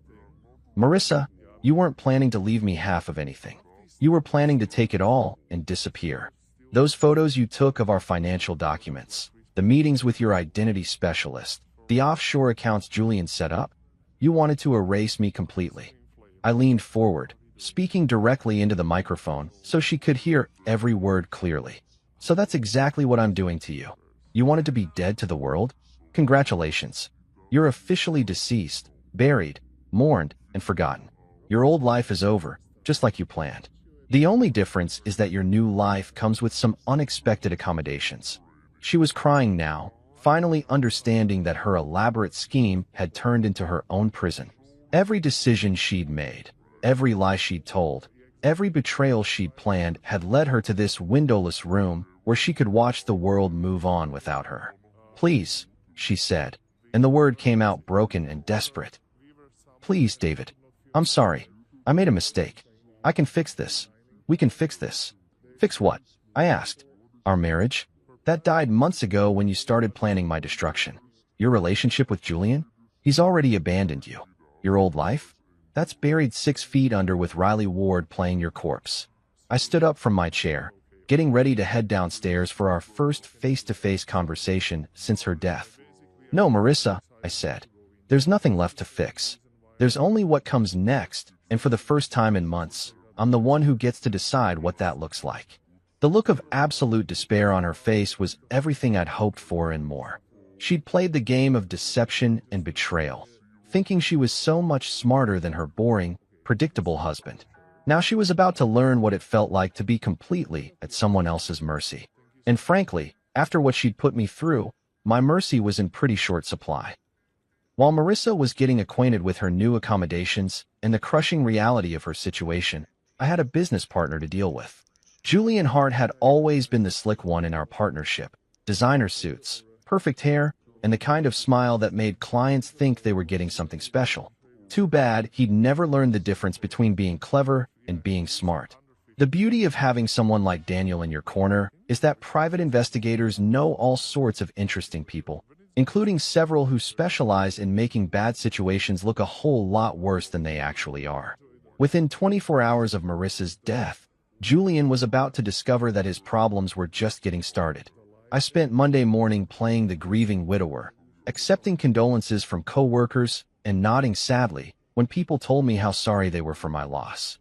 "Marissa, you weren't planning to leave me half of anything. You were planning to take it all and disappear. Those photos you took of our financial documents, the meetings with your identity specialist, the offshore accounts Julian set up, you wanted to erase me completely." I leaned forward, speaking directly into the microphone so she could hear every word clearly. "So that's exactly what I'm doing to you. You wanted to be dead to the world? Congratulations. You're officially deceased, buried, mourned, and forgotten. Your old life is over, just like you planned. The only difference is that your new life comes with some unexpected accommodations." She was crying now, finally understanding that her elaborate scheme had turned into her own prison. Every decision she'd made, every lie she'd told, every betrayal she'd planned had led her to this windowless room where she could watch the world move on without her. "Please," she said, and the word came out broken and desperate. "Please, David. I'm sorry. I made a mistake. I can fix this. We can fix this." "Fix what?" I asked. "Our marriage? That died months ago when you started planning my destruction. Your relationship with Julian? He's already abandoned you. Your old life? That's buried 6 feet under with Riley Ward playing your corpse." I stood up from my chair, getting ready to head downstairs for our first face-to-face conversation since her death. "No, Marissa," I said. "There's nothing left to fix. There's only what comes next, and for the first time in months, I'm the one who gets to decide what that looks like." The look of absolute despair on her face was everything I'd hoped for and more. She'd played the game of deception and betrayal, thinking she was so much smarter than her boring, predictable husband. Now she was about to learn what it felt like to be completely at someone else's mercy. And frankly, after what she'd put me through, my mercy was in pretty short supply. While Marissa was getting acquainted with her new accommodations and the crushing reality of her situation, I had a business partner to deal with. Julian Hart had always been the slick one in our partnership. Designer suits, perfect hair, and the kind of smile that made clients think they were getting something special. Too bad he'd never learned the difference between being clever and being smart. The beauty of having someone like Daniel in your corner is that private investigators know all sorts of interesting people, including several who specialize in making bad situations look a whole lot worse than they actually are. Within 24 hours of Marissa's death, Julian was about to discover that his problems were just getting started. I spent Monday morning playing the grieving widower, accepting condolences from co-workers and nodding sadly when people told me how sorry they were for my loss.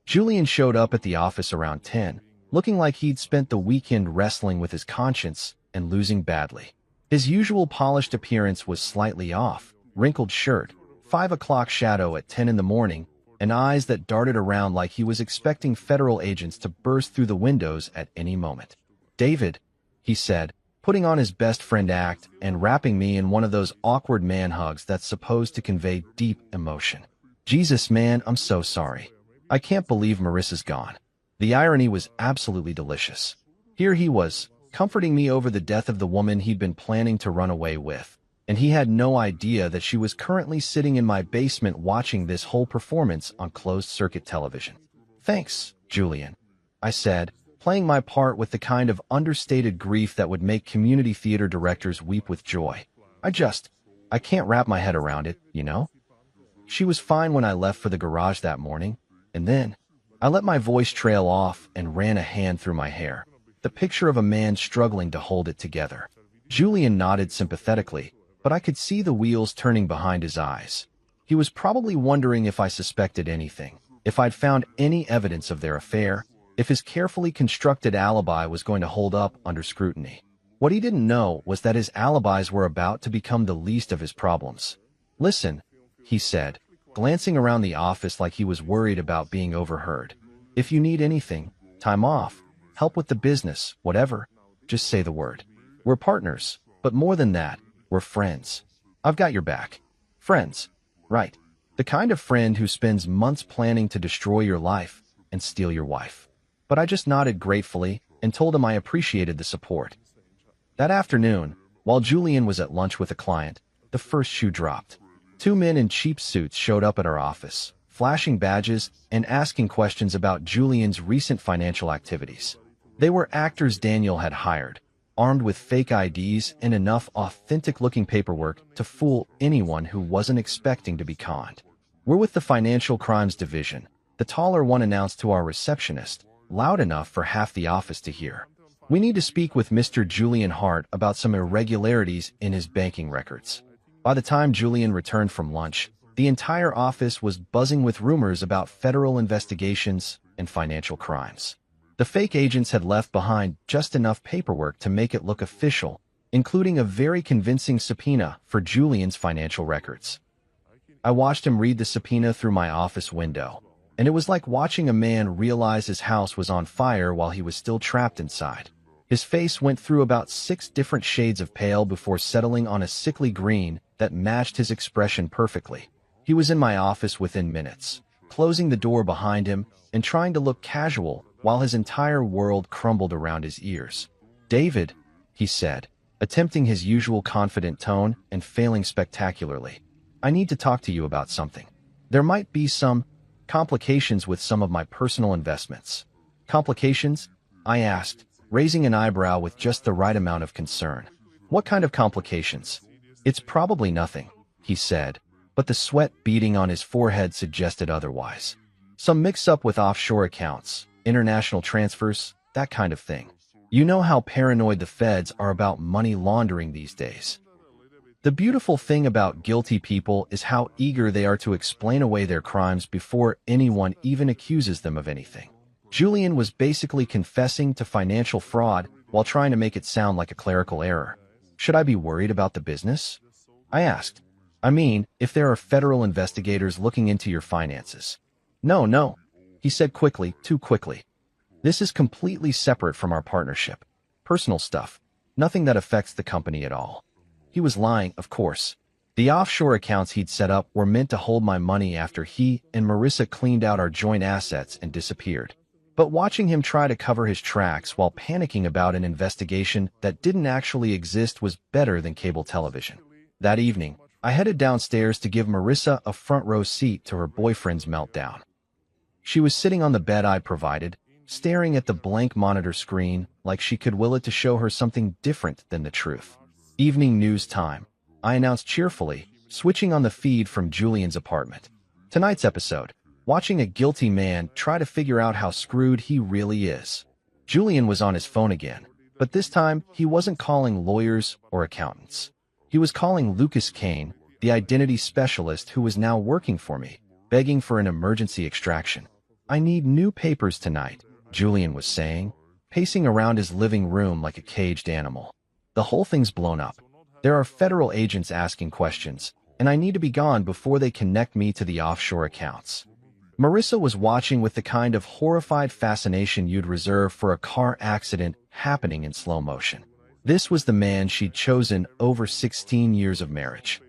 Julian showed up at the office around 10, looking like he'd spent the weekend wrestling with his conscience and losing badly. His usual polished appearance was slightly off, wrinkled shirt, 5 o'clock shadow at 10 in the morning, and eyes that darted around like he was expecting federal agents to burst through the windows at any moment. "David," he said, putting on his best friend act and wrapping me in one of those awkward man hugs that's supposed to convey deep emotion. "Jesus, man, I'm so sorry. I can't believe Marissa's gone." The irony was absolutely delicious. Here he was, comforting me over the death of the woman he'd been planning to run away with, and he had no idea that she was currently sitting in my basement watching this whole performance on closed-circuit television. "Thanks, Julian," I said, playing my part with the kind of understated grief that would make community theater directors weep with joy. I can't wrap my head around it, you know?" She was fine when I left for the garage that morning, and then I let my voice trail off and ran a hand through my hair. the picture of a man struggling to hold it together. Julian nodded sympathetically, but I could see the wheels turning behind his eyes. He was probably wondering if I suspected anything, if I'd found any evidence of their affair, if his carefully constructed alibi was going to hold up under scrutiny. What he didn't know was that his alibis were about to become the least of his problems. "Listen," he said, glancing around the office like he was worried about being overheard. "If you need anything, time off, help with the business, whatever, just say the word. We're partners, but more than that, we're friends. I've got your back." Friends. Right. The kind of friend who spends months planning to destroy your life and steal your wife. But I just nodded gratefully and told him I appreciated the support. That afternoon, while Julian was at lunch with a client, the first shoe dropped. Two men in cheap suits showed up at our office, flashing badges and asking questions about Julian's recent financial activities. They were actors Daniel had hired, armed with fake IDs and enough authentic-looking paperwork to fool anyone who wasn't expecting to be conned. "We're with the Financial Crimes Division," the taller one announced to our receptionist, loud enough for half the office to hear. "We need to speak with Mr. Julian Hart about some irregularities in his banking records." By the time Julian returned from lunch, the entire office was buzzing with rumors about federal investigations and financial crimes. The fake agents had left behind just enough paperwork to make it look official, including a very convincing subpoena for Julian's financial records. I watched him read the subpoena through my office window, and it was like watching a man realize his house was on fire while he was still trapped inside. His face went through about 6 different shades of pale before settling on a sickly green that matched his expression perfectly. He was in my office within minutes, closing the door behind him and trying to look casual while his entire world crumbled around his ears. "David," he said, attempting his usual confident tone and failing spectacularly, "I need to talk to you about something. There might be some complications with some of my personal investments." "Complications?" I asked, raising an eyebrow with just the right amount of concern. "What kind of complications?" "It's probably nothing," he said, but the sweat beading on his forehead suggested otherwise. "Some mix-up with offshore accounts, international transfers, that kind of thing. You know how paranoid the feds are about money laundering these days. The beautiful thing about guilty people is how eager they are to explain away their crimes before anyone even accuses them of anything." Julian was basically confessing to financial fraud while trying to make it sound like a clerical error. "Should I be worried about the business?" I asked. "I mean, if there are federal investigators looking into your finances." No, he said quickly, too quickly. "This is completely separate from our partnership. Personal stuff. Nothing that affects the company at all." He was lying, of course. The offshore accounts he'd set up were meant to hold my money after he and Marissa cleaned out our joint assets and disappeared. But watching him try to cover his tracks while panicking about an investigation that didn't actually exist was better than cable television. That evening, I headed downstairs to give Marissa a front row seat to her boyfriend's meltdown. She was sitting on the bed I provided, staring at the blank monitor screen like she could will it to show her something different than the truth. "Evening news time," I announced cheerfully, switching on the feed from Julian's apartment. Tonight's episode, watching a guilty man try to figure out how screwed he really is. Julian was on his phone again, but this time he wasn't calling lawyers or accountants. He was calling Lucas Kane, the identity specialist who was now working for me, begging for an emergency extraction. "I need new papers tonight," Julian was saying, pacing around his living room like a caged animal. "The whole thing's blown up. There are federal agents asking questions, and I need to be gone before they connect me to the offshore accounts." Marissa was watching with the kind of horrified fascination you'd reserve for a car accident happening in slow motion. This was the man she'd chosen over 16 years of marriage.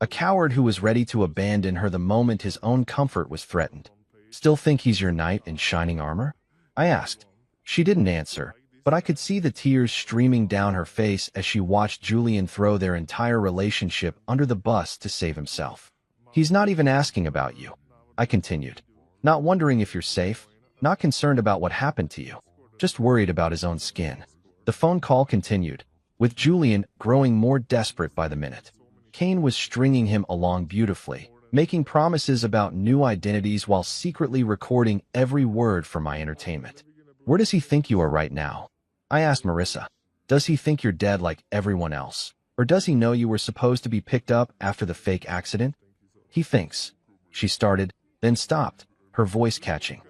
A coward who was ready to abandon her the moment his own comfort was threatened. "Still think he's your knight in shining armor?" I asked. She didn't answer, but I could see the tears streaming down her face as she watched Julian throw their entire relationship under the bus to save himself. "He's not even asking about you," I continued. "Not wondering if you're safe, not concerned about what happened to you, just worried about his own skin." The phone call continued, with Julian growing more desperate by the minute. Kane was stringing him along beautifully, making promises about new identities while secretly recording every word for my entertainment. "Where does he think you are right now?" I asked Marissa, does he think you're dead like everyone else? Or does he know you were supposed to be picked up after the fake accident? He thinks. She started, then stopped, her voice catching.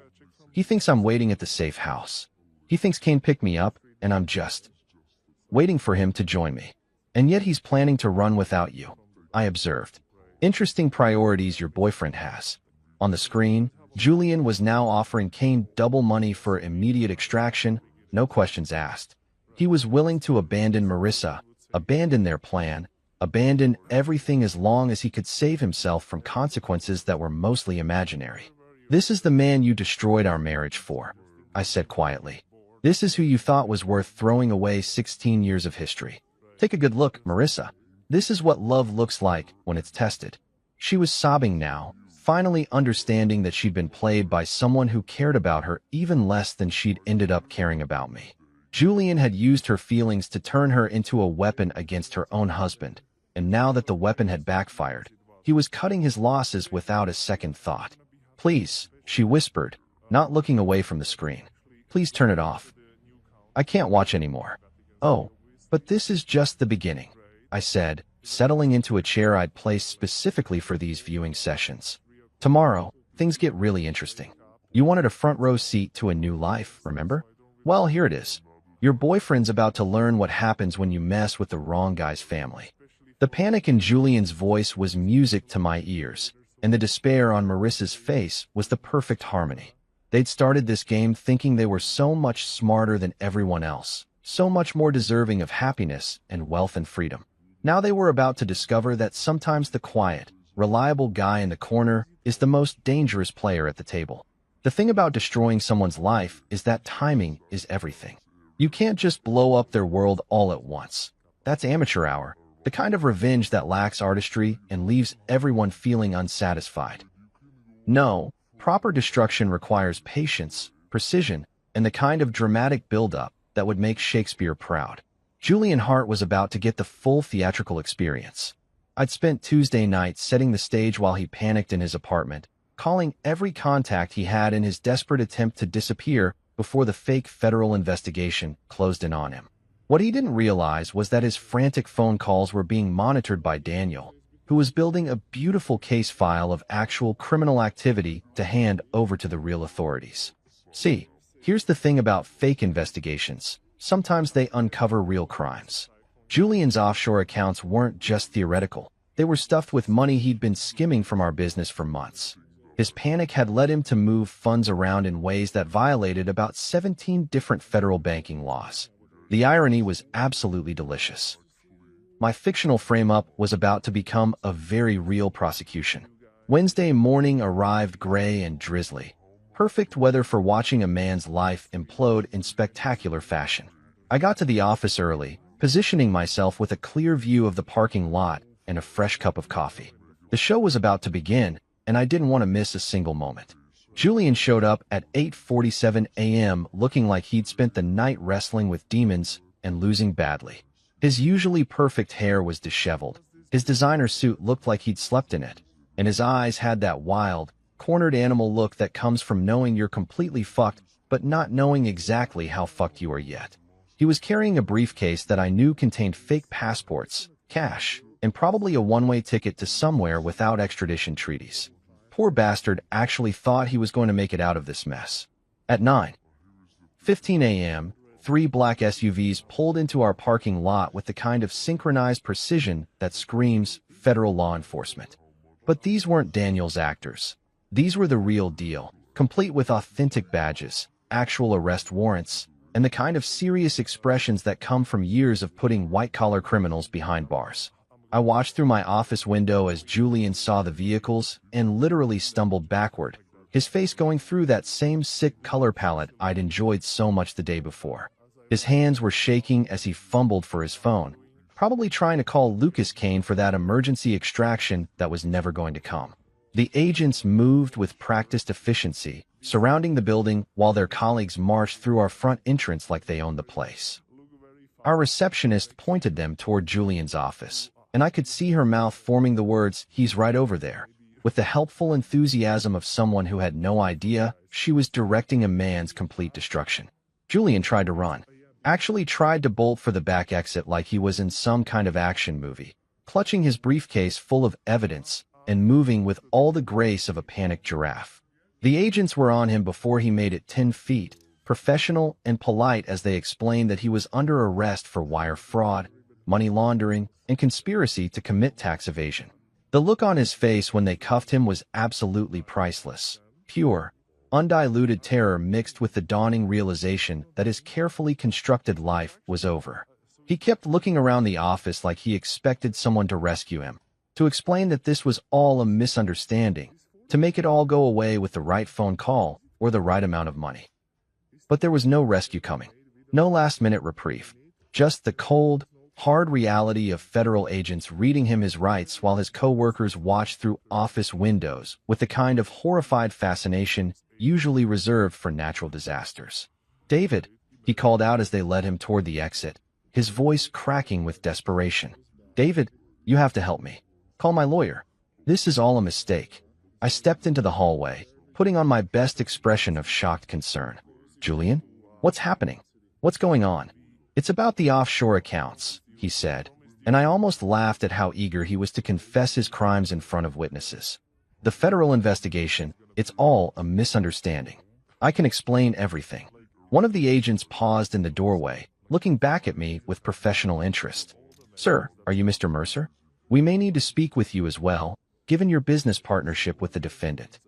He thinks I'm waiting at the safe house. He thinks Kane picked me up, and I'm just waiting for him to join me. And yet he's planning to run without you, I observed. Interesting priorities your boyfriend has. On the screen, Julian was now offering Kane double money for immediate extraction, no questions asked. He was willing to abandon Marissa, abandon their plan, abandon everything as long as he could save himself from consequences that were mostly imaginary. This is the man you destroyed our marriage for, I said quietly. This is who you thought was worth throwing away 16 years of history. Take a good look, Marissa. This is what love looks like when it's tested. She was sobbing now, finally understanding that she'd been played by someone who cared about her even less than she'd ended up caring about me. Julian had used her feelings to turn her into a weapon against her own husband, and now that the weapon had backfired, he was cutting his losses without a second thought. Please, she whispered, not looking away from the screen. Please turn it off. I can't watch anymore. Oh, but this is just the beginning, I said, settling into a chair I'd placed specifically for these viewing sessions. Tomorrow, things get really interesting. You wanted a front row seat to a new life, remember? Well, here it is. Your boyfriend's about to learn what happens when you mess with the wrong guy's family. The panic in Julian's voice was music to my ears, and the despair on Marissa's face was the perfect harmony. They'd started this game thinking they were so much smarter than everyone else, so much more deserving of happiness and wealth and freedom. Now they were about to discover that sometimes the quiet, reliable guy in the corner is the most dangerous player at the table. The thing about destroying someone's life is that timing is everything. You can't just blow up their world all at once. That's amateur hour, the kind of revenge that lacks artistry and leaves everyone feeling unsatisfied. No, proper destruction requires patience, precision, and the kind of dramatic build-up that would make Shakespeare proud. Julian Hart was about to get the full theatrical experience. I'd spent Tuesday night setting the stage while he panicked in his apartment, calling every contact he had in his desperate attempt to disappear before the fake federal investigation closed in on him. What he didn't realize was that his frantic phone calls were being monitored by Daniel, who was building a beautiful case file of actual criminal activity to hand over to the real authorities. See, here's the thing about fake investigations. Sometimes they uncover real crimes. Julian's offshore accounts weren't just theoretical. They were stuffed with money he'd been skimming from our business for months. His panic had led him to move funds around in ways that violated about 17 different federal banking laws. The irony was absolutely delicious. My fictional frame-up was about to become a very real prosecution. Wednesday morning arrived gray and drizzly. Perfect weather for watching a man's life implode in spectacular fashion. I got to the office early, positioning myself with a clear view of the parking lot and a fresh cup of coffee. The show was about to begin, and I didn't want to miss a single moment. Julian showed up at 8:47 a.m. looking like he'd spent the night wrestling with demons and losing badly. His usually perfect hair was disheveled, his designer suit looked like he'd slept in it, and his eyes had that wild, cornered animal look that comes from knowing you're completely fucked but not knowing exactly how fucked you are yet. He was carrying a briefcase that I knew contained fake passports, cash, and probably a one-way ticket to somewhere without extradition treaties. Poor bastard actually thought he was going to make it out of this mess. At 9:15 a.m., 3 black SUVs pulled into our parking lot with the kind of synchronized precision that screams federal law enforcement. But these weren't Daniel's actors. These were the real deal, complete with authentic badges, actual arrest warrants, and the kind of serious expressions that come from years of putting white-collar criminals behind bars. I watched through my office window as Julian saw the vehicles and literally stumbled backward, his face going through that same sick color palette I'd enjoyed so much the day before. His hands were shaking as he fumbled for his phone, probably trying to call Lucas Kane for that emergency extraction that was never going to come. The agents moved with practiced efficiency, surrounding the building while their colleagues marched through our front entrance like they owned the place. Our receptionist pointed them toward Julian's office, and I could see her mouth forming the words, "He's right over there," with the helpful enthusiasm of someone who had no idea she was directing a man's complete destruction. Julian tried to run. actually tried to bolt for the back exit like he was in some kind of action movie, clutching his briefcase full of evidence and moving with all the grace of a panicked giraffe. The agents were on him before he made it 10 feet, professional and polite as they explained that he was under arrest for wire fraud, money laundering, and conspiracy to commit tax evasion. The look on his face when they cuffed him was absolutely priceless. Pure, undiluted terror mixed with the dawning realization that his carefully constructed life was over. He kept looking around the office like he expected someone to rescue him, to explain that this was all a misunderstanding, to make it all go away with the right phone call or the right amount of money. But there was no rescue coming, no last-minute reprieve, just the cold, hard reality of federal agents reading him his rights while his co-workers watched through office windows with the kind of horrified fascination usually reserved for natural disasters. "David," he called out as they led him toward the exit, his voice cracking with desperation. "David, you have to help me. Call my lawyer. This is all a mistake." I stepped into the hallway, putting on my best expression of shocked concern. "Julian? What's happening? What's going on?" "It's about the offshore accounts," he said, and I almost laughed at how eager he was to confess his crimes in front of witnesses. "The federal investigation, it's all a misunderstanding. I can explain everything." One of the agents paused in the doorway, looking back at me with professional interest. "Sir, are you Mr. Mercer? We may need to speak with you as well, given your business partnership with the defendant."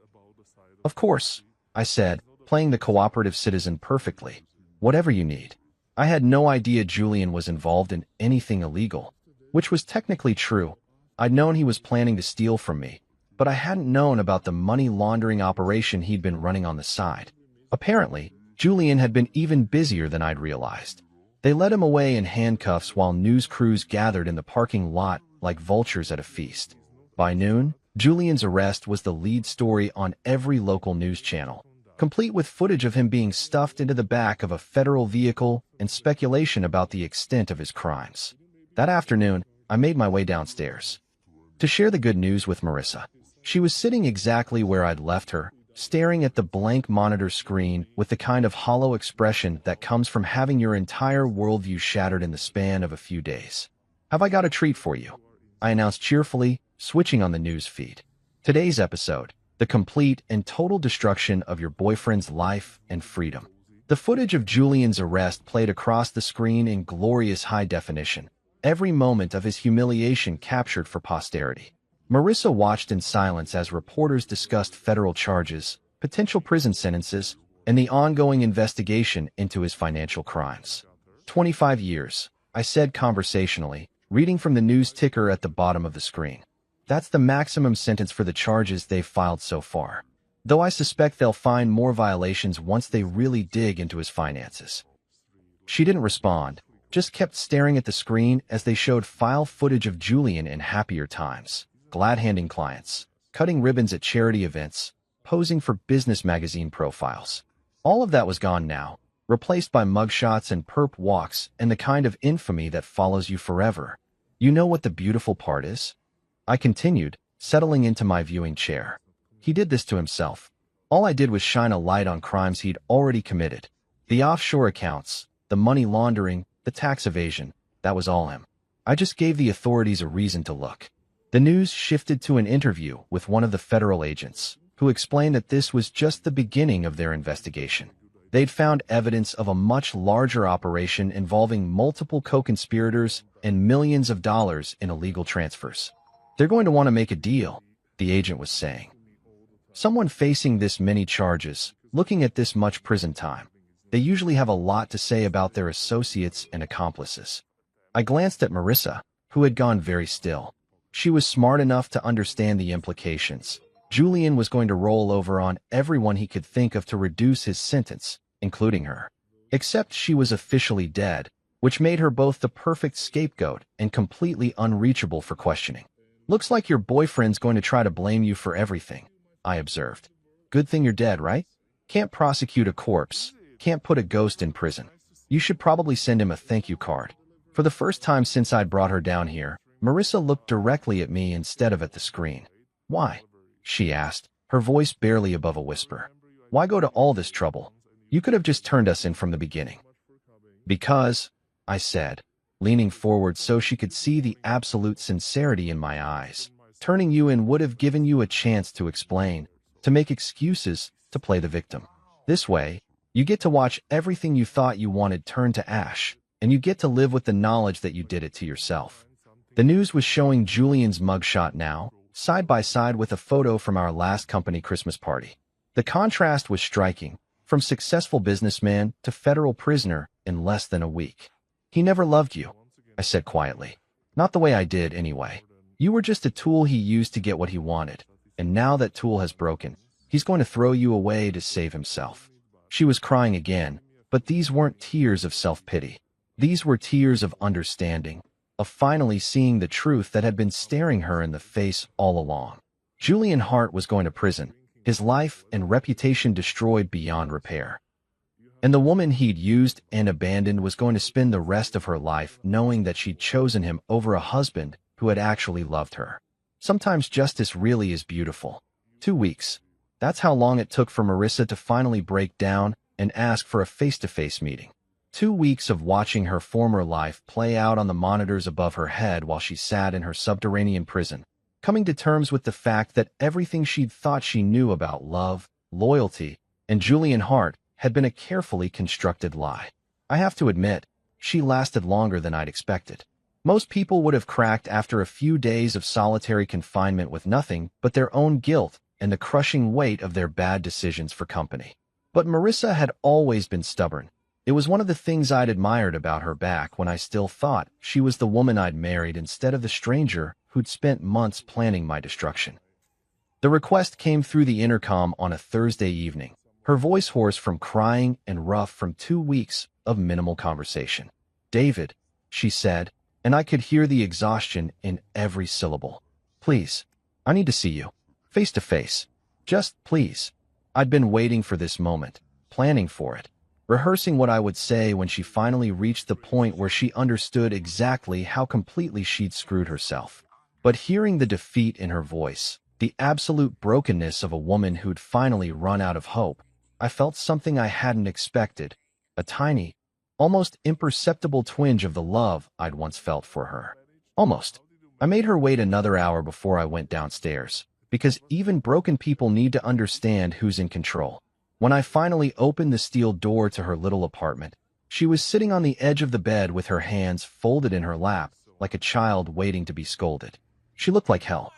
"Of course," I said, playing the cooperative citizen perfectly. "Whatever you need." I had no idea Julian was involved in anything illegal, which was technically true. I'd known he was planning to steal from me, but I hadn't known about the money laundering operation he'd been running on the side. Apparently, Julian had been even busier than I'd realized. They led him away in handcuffs while news crews gathered in the parking lot like vultures at a feast. By noon, Julian's arrest was the lead story on every local news channel, complete with footage of him being stuffed into the back of a federal vehicle and speculation about the extent of his crimes. That afternoon, I made my way downstairs to share the good news with Marissa. She was sitting exactly where I'd left her, staring at the blank monitor screen with the kind of hollow expression that comes from having your entire worldview shattered in the span of a few days. "Have I got a treat for you?" I announced cheerfully, switching on the news feed. "Today's episode, the complete and total destruction of your boyfriend's life and freedom." The footage of Julian's arrest played across the screen in glorious high definition, every moment of his humiliation captured for posterity. Marissa watched in silence as reporters discussed federal charges, potential prison sentences, and the ongoing investigation into his financial crimes. 25 years, I said conversationally, reading from the news ticker at the bottom of the screen. That's the maximum sentence for the charges they've filed so far, though I suspect they'll find more violations once they really dig into his finances. She didn't respond, just kept staring at the screen as they showed file footage of Julian in happier times, glad-handing clients, cutting ribbons at charity events, posing for business magazine profiles. All of that was gone now, replaced by mugshots and perp walks and the kind of infamy that follows you forever. "You know what the beautiful part is?" I continued, settling into my viewing chair. "He did this to himself. All I did was shine a light on crimes he'd already committed. The offshore accounts, the money laundering, the tax evasion, that was all him. I just gave the authorities a reason to look." The news shifted to an interview with one of the federal agents, who explained that this was just the beginning of their investigation. They'd found evidence of a much larger operation involving multiple co-conspirators and millions of dollars in illegal transfers. "They're going to want to make a deal," the agent was saying. "Someone facing this many charges, looking at this much prison time, they usually have a lot to say about their associates and accomplices." I glanced at Marissa, who had gone very still. She was smart enough to understand the implications. Julian was going to roll over on everyone he could think of to reduce his sentence, including her. Except she was officially dead, which made her both the perfect scapegoat and completely unreachable for questioning. "Looks like your boyfriend's going to try to blame you for everything," I observed. "Good thing you're dead, right? Can't prosecute a corpse, can't put a ghost in prison. You should probably send him a thank you card." For the first time since I'd brought her down here, Marissa looked directly at me instead of at the screen. "Why?" she asked, her voice barely above a whisper. "Why go to all this trouble? You could have just turned us in from the beginning." Because, I said, leaning forward so she could see the absolute sincerity in my eyes. Turning you in would have given you a chance to explain, to make excuses, to play the victim. This way, you get to watch everything you thought you wanted turn to ash, and you get to live with the knowledge that you did it to yourself. The news was showing Julian's mugshot now, side by side with a photo from our last company Christmas party. The contrast was striking, from successful businessman to federal prisoner in less than a week. He never loved you, I said quietly. Not the way I did, anyway. You were just a tool he used to get what he wanted, and now that tool has broken. He's going to throw you away to save himself. She was crying again, but these weren't tears of self-pity. These were tears of understanding, of finally seeing the truth that had been staring her in the face all along. Julian Hart was going to prison, his life and reputation destroyed beyond repair. And the woman he'd used and abandoned was going to spend the rest of her life knowing that she'd chosen him over a husband who had actually loved her. Sometimes justice really is beautiful. 2 weeks. That's how long it took for Marissa to finally break down and ask for a face-to-face meeting. 2 weeks of watching her former life play out on the monitors above her head while she sat in her subterranean prison, coming to terms with the fact that everything she'd thought she knew about love, loyalty, and Julian Hart had been a carefully constructed lie. I have to admit, she lasted longer than I'd expected. Most people would have cracked after a few days of solitary confinement with nothing but their own guilt and the crushing weight of their bad decisions for company. But Marissa had always been stubborn. It was one of the things I'd admired about her back when I still thought she was the woman I'd married instead of the stranger who'd spent months planning my destruction. The request came through the intercom on a Thursday evening, her voice hoarse from crying and rough from 2 weeks of minimal conversation. "David," she said, and I could hear the exhaustion in every syllable. "Please, I need to see you. Face to face. Just please." I'd been waiting for this moment, planning for it, rehearsing what I would say when she finally reached the point where she understood exactly how completely she'd screwed herself. But hearing the defeat in her voice, the absolute brokenness of a woman who'd finally run out of hope, I felt something I hadn't expected, a tiny, almost imperceptible twinge of the love I'd once felt for her. Almost. I made her wait another hour before I went downstairs, because even broken people need to understand who's in control. When I finally opened the steel door to her little apartment, she was sitting on the edge of the bed with her hands folded in her lap, like a child waiting to be scolded. She looked like hell.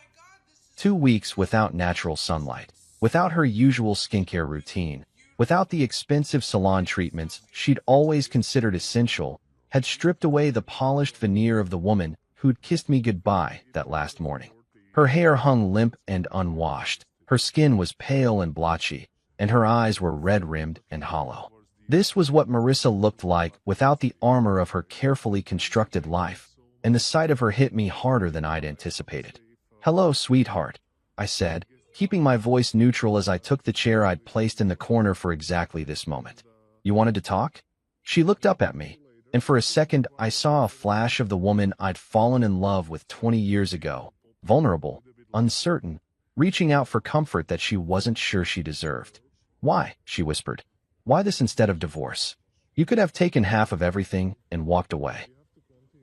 2 weeks without natural sunlight, without her usual skincare routine, without the expensive salon treatments she'd always considered essential, had stripped away the polished veneer of the woman who'd kissed me goodbye that last morning. Her hair hung limp and unwashed, her skin was pale and blotchy, and her eyes were red-rimmed and hollow. This was what Marissa looked like without the armor of her carefully constructed life, and the sight of her hit me harder than I'd anticipated. "Hello, sweetheart," I said, keeping my voice neutral as I took the chair I'd placed in the corner for exactly this moment. "You wanted to talk?" She looked up at me, and for a second I saw a flash of the woman I'd fallen in love with 20 years ago, vulnerable, uncertain, reaching out for comfort that she wasn't sure she deserved. "Why?" she whispered. "Why this instead of divorce? You could have taken half of everything and walked away.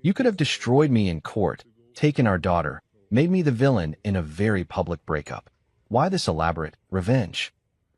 You could have destroyed me in court, taken our daughter, made me the villain in a very public breakup. Why this elaborate revenge?"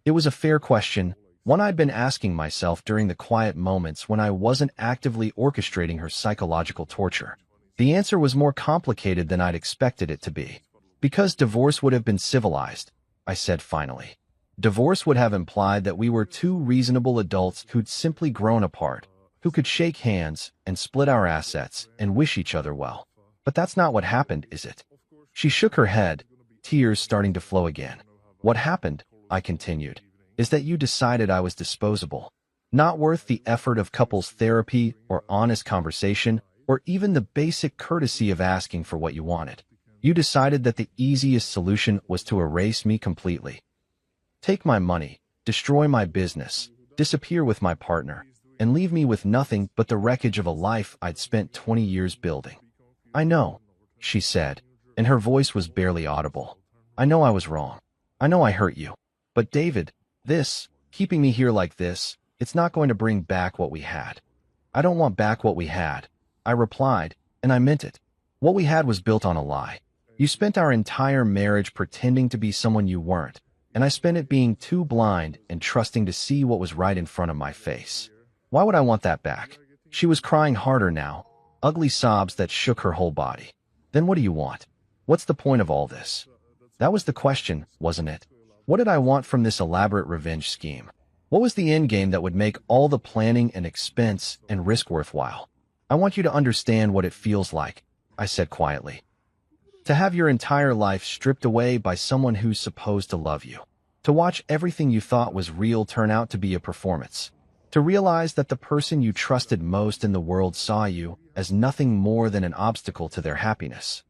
It was a fair question, one I'd been asking myself during the quiet moments when I wasn't actively orchestrating her psychological torture. The answer was more complicated than I'd expected it to be. "Because divorce would have been civilized," I said finally. "Divorce would have implied that we were two reasonable adults who'd simply grown apart, who could shake hands and split our assets and wish each other well. But that's not what happened, is it?" She shook her head, tears starting to flow again. "What happened," I continued, "is that you decided I was disposable, not worth the effort of couples therapy or honest conversation, or even the basic courtesy of asking for what you wanted. You decided that the easiest solution was to erase me completely. Take my money, destroy my business, disappear with my partner, and leave me with nothing but the wreckage of a life I'd spent 20 years building." "I know," she said, and her voice was barely audible. "I know I was wrong. I know I hurt you. But David, keeping me here like this, it's not going to bring back what we had." I don't want back what we had. I replied, and I meant it. What we had was built on a lie. You spent our entire marriage pretending to be someone you weren't, and I spent it being too blind and trusting to see what was right in front of my face. Why would I want that back? She was crying harder now, ugly sobs that shook her whole body. Then what do you want? What's the point of all this? That was the question, wasn't it? What did I want from this elaborate revenge scheme? What was the end game that would make all the planning and expense and risk worthwhile? I want you to understand what it feels like, I said quietly. To have your entire life stripped away by someone who's supposed to love you. To watch everything you thought was real turn out to be a performance. To realize that the person you trusted most in the world saw you as nothing more than an obstacle to their happiness.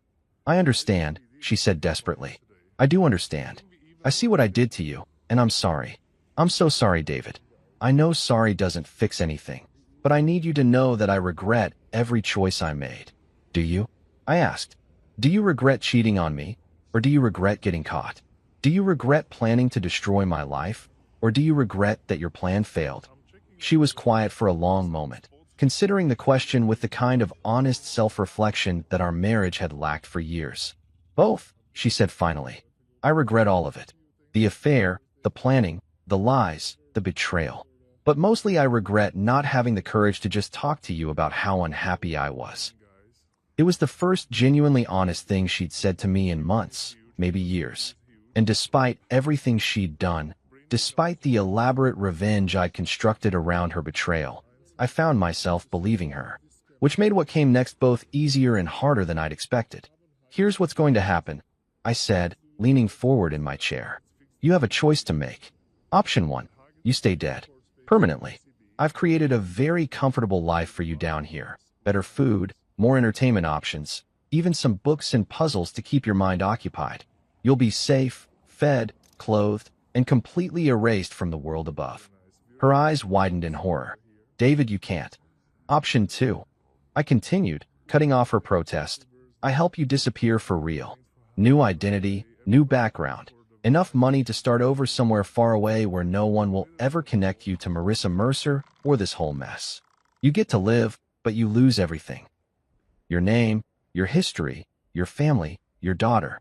I understand, she said desperately. I do understand. I see what I did to you, and I'm sorry. I'm so sorry, David. I know sorry doesn't fix anything, but I need you to know that I regret every choice I made. Do you? I asked. Do you regret cheating on me, or do you regret getting caught? Do you regret planning to destroy my life, or do you regret that your plan failed? She was quiet for a long moment, considering the question with the kind of honest self-reflection that our marriage had lacked for years. Both, she said finally. I regret all of it. The affair, the planning, the lies, the betrayal. But mostly I regret not having the courage to just talk to you about how unhappy I was. It was the first genuinely honest thing she'd said to me in months, maybe years. And despite everything she'd done, despite the elaborate revenge I'd constructed around her betrayal, I found myself believing her, which made what came next both easier and harder than I'd expected. Here's what's going to happen, I said, leaning forward in my chair. You have a choice to make. Option 1, you stay dead. Permanently. I've created a very comfortable life for you down here. Better food, more entertainment options, even some books and puzzles to keep your mind occupied. You'll be safe, fed, clothed, and completely erased from the world above. Her eyes widened in horror. David, you can't. Option 2. I continued, cutting off her protest. I help you disappear for real. New identity, new background. Enough money to start over somewhere far away where no one will ever connect you to Marissa Mercer or this whole mess. You get to live, but you lose everything. Your name, your history, your family, your daughter.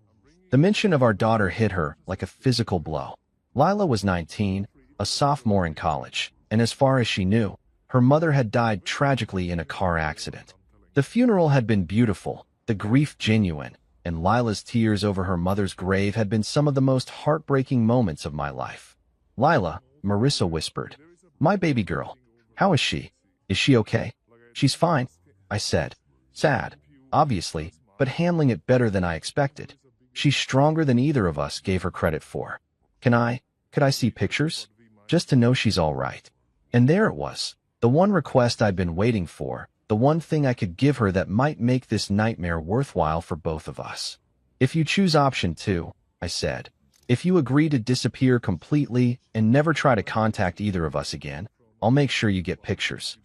The mention of our daughter hit her like a physical blow. Lila was 19, a sophomore in college, and as far as she knew, her mother had died tragically in a car accident. The funeral had been beautiful, the grief genuine, and Lila's tears over her mother's grave had been some of the most heartbreaking moments of my life. Lila, Marissa whispered. My baby girl. How is she? Is she okay? She's fine, I said. Sad, obviously, but handling it better than I expected. She's stronger than either of us gave her credit for. Could I see pictures? Just to know she's all right. And there it was, the one request I'd been waiting for, the one thing I could give her that might make this nightmare worthwhile for both of us. If you choose option 2, I said, if you agree to disappear completely and never try to contact either of us again, I'll make sure you get pictures.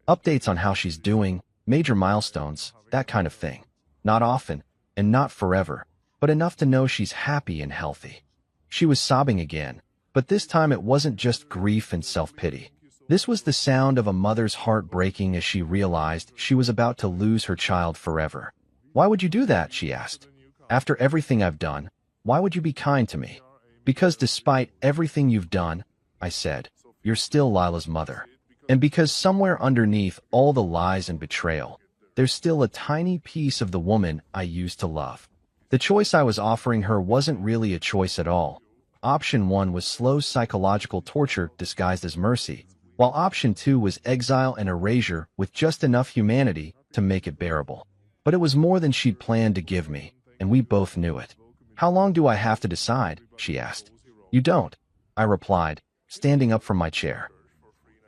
Updates on how she's doing, major milestones, that kind of thing. Not often, and not forever, but enough to know she's happy and healthy. She was sobbing again, but this time it wasn't just grief and self-pity. This was the sound of a mother's heart breaking as she realized she was about to lose her child forever. Why would you do that? She asked. After everything I've done, why would you be kind to me? Because despite everything you've done, I said, you're still Lila's mother. And because somewhere underneath all the lies and betrayal, there's still a tiny piece of the woman I used to love. The choice I was offering her wasn't really a choice at all. Option 1 was slow psychological torture disguised as mercy, while option 2 was exile and erasure with just enough humanity to make it bearable. But it was more than she'd planned to give me, and we both knew it. How long do I have to decide? She asked. You don't, I replied, standing up from my chair.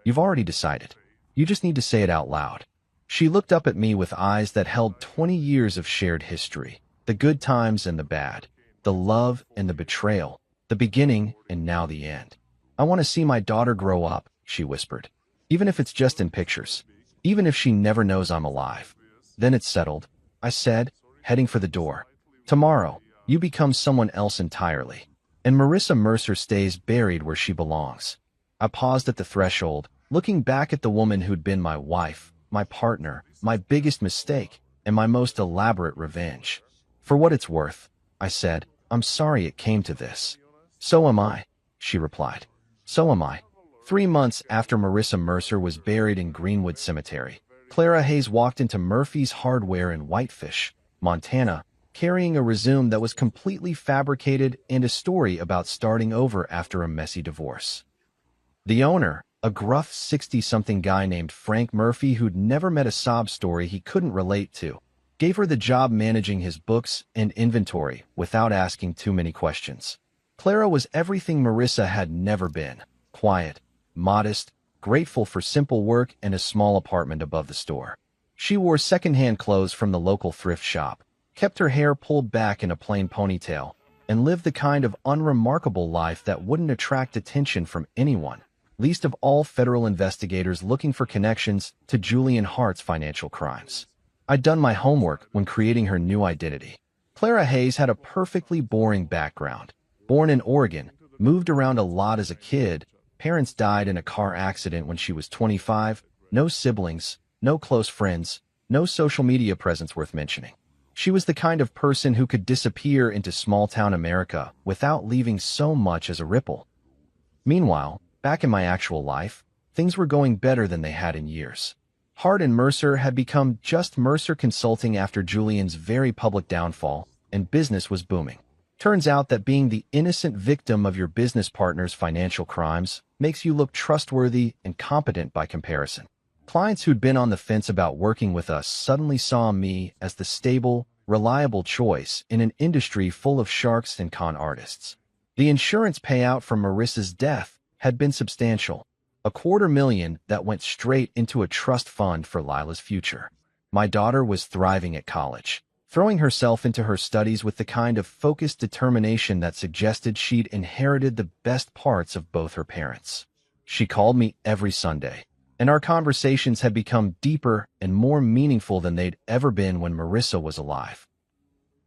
You've already decided. You just need to say it out loud. She looked up at me with eyes that held 20 years of shared history, the good times and the bad, the love and the betrayal, the beginning and now the end. I want to see my daughter grow up, she whispered. Even if it's just in pictures. Even if she never knows I'm alive. Then it's settled, I said, heading for the door. Tomorrow, you become someone else entirely. And Marissa Mercer stays buried where she belongs. I paused at the threshold, Looking back at the woman who'd been my wife, my partner, my biggest mistake, and my most elaborate revenge. For what it's worth, I said, I'm sorry it came to this. So am I, she replied. So am I. 3 months after Marissa Mercer was buried in Greenwood Cemetery, Clara Hayes walked into Murphy's Hardware in Whitefish, Montana, carrying a resume that was completely fabricated and a story about starting over after a messy divorce. The owner, a gruff 60-something guy named Frank Murphy who'd never met a sob story he couldn't relate to, gave her the job managing his books and inventory without asking too many questions. Clara was everything Marissa had never been: quiet, modest, grateful for simple work and a small apartment above the store. She wore secondhand clothes from the local thrift shop, kept her hair pulled back in a plain ponytail, and lived the kind of unremarkable life that wouldn't attract attention from anyone, least of all federal investigators looking for connections to Julian Hart's financial crimes. I'd done my homework when creating her new identity. Clara Hayes had a perfectly boring background. Born in Oregon, moved around a lot as a kid, parents died in a car accident when she was 25, no siblings, no close friends, no social media presence worth mentioning. She was the kind of person who could disappear into small-town America without leaving so much as a ripple. Meanwhile, back in my actual life, things were going better than they had in years. Hart and Mercer had become just Mercer Consulting after Julian's very public downfall, and business was booming. Turns out that being the innocent victim of your business partner's financial crimes makes you look trustworthy and competent by comparison. Clients who'd been on the fence about working with us suddenly saw me as the stable, reliable choice in an industry full of sharks and con artists. The insurance payout from Marissa's death had been substantial, $250,000 that went straight into a trust fund for Lila's future. My daughter was thriving at college, throwing herself into her studies with the kind of focused determination that suggested she'd inherited the best parts of both her parents. She called me every Sunday, and our conversations had become deeper and more meaningful than they'd ever been when Marissa was alive.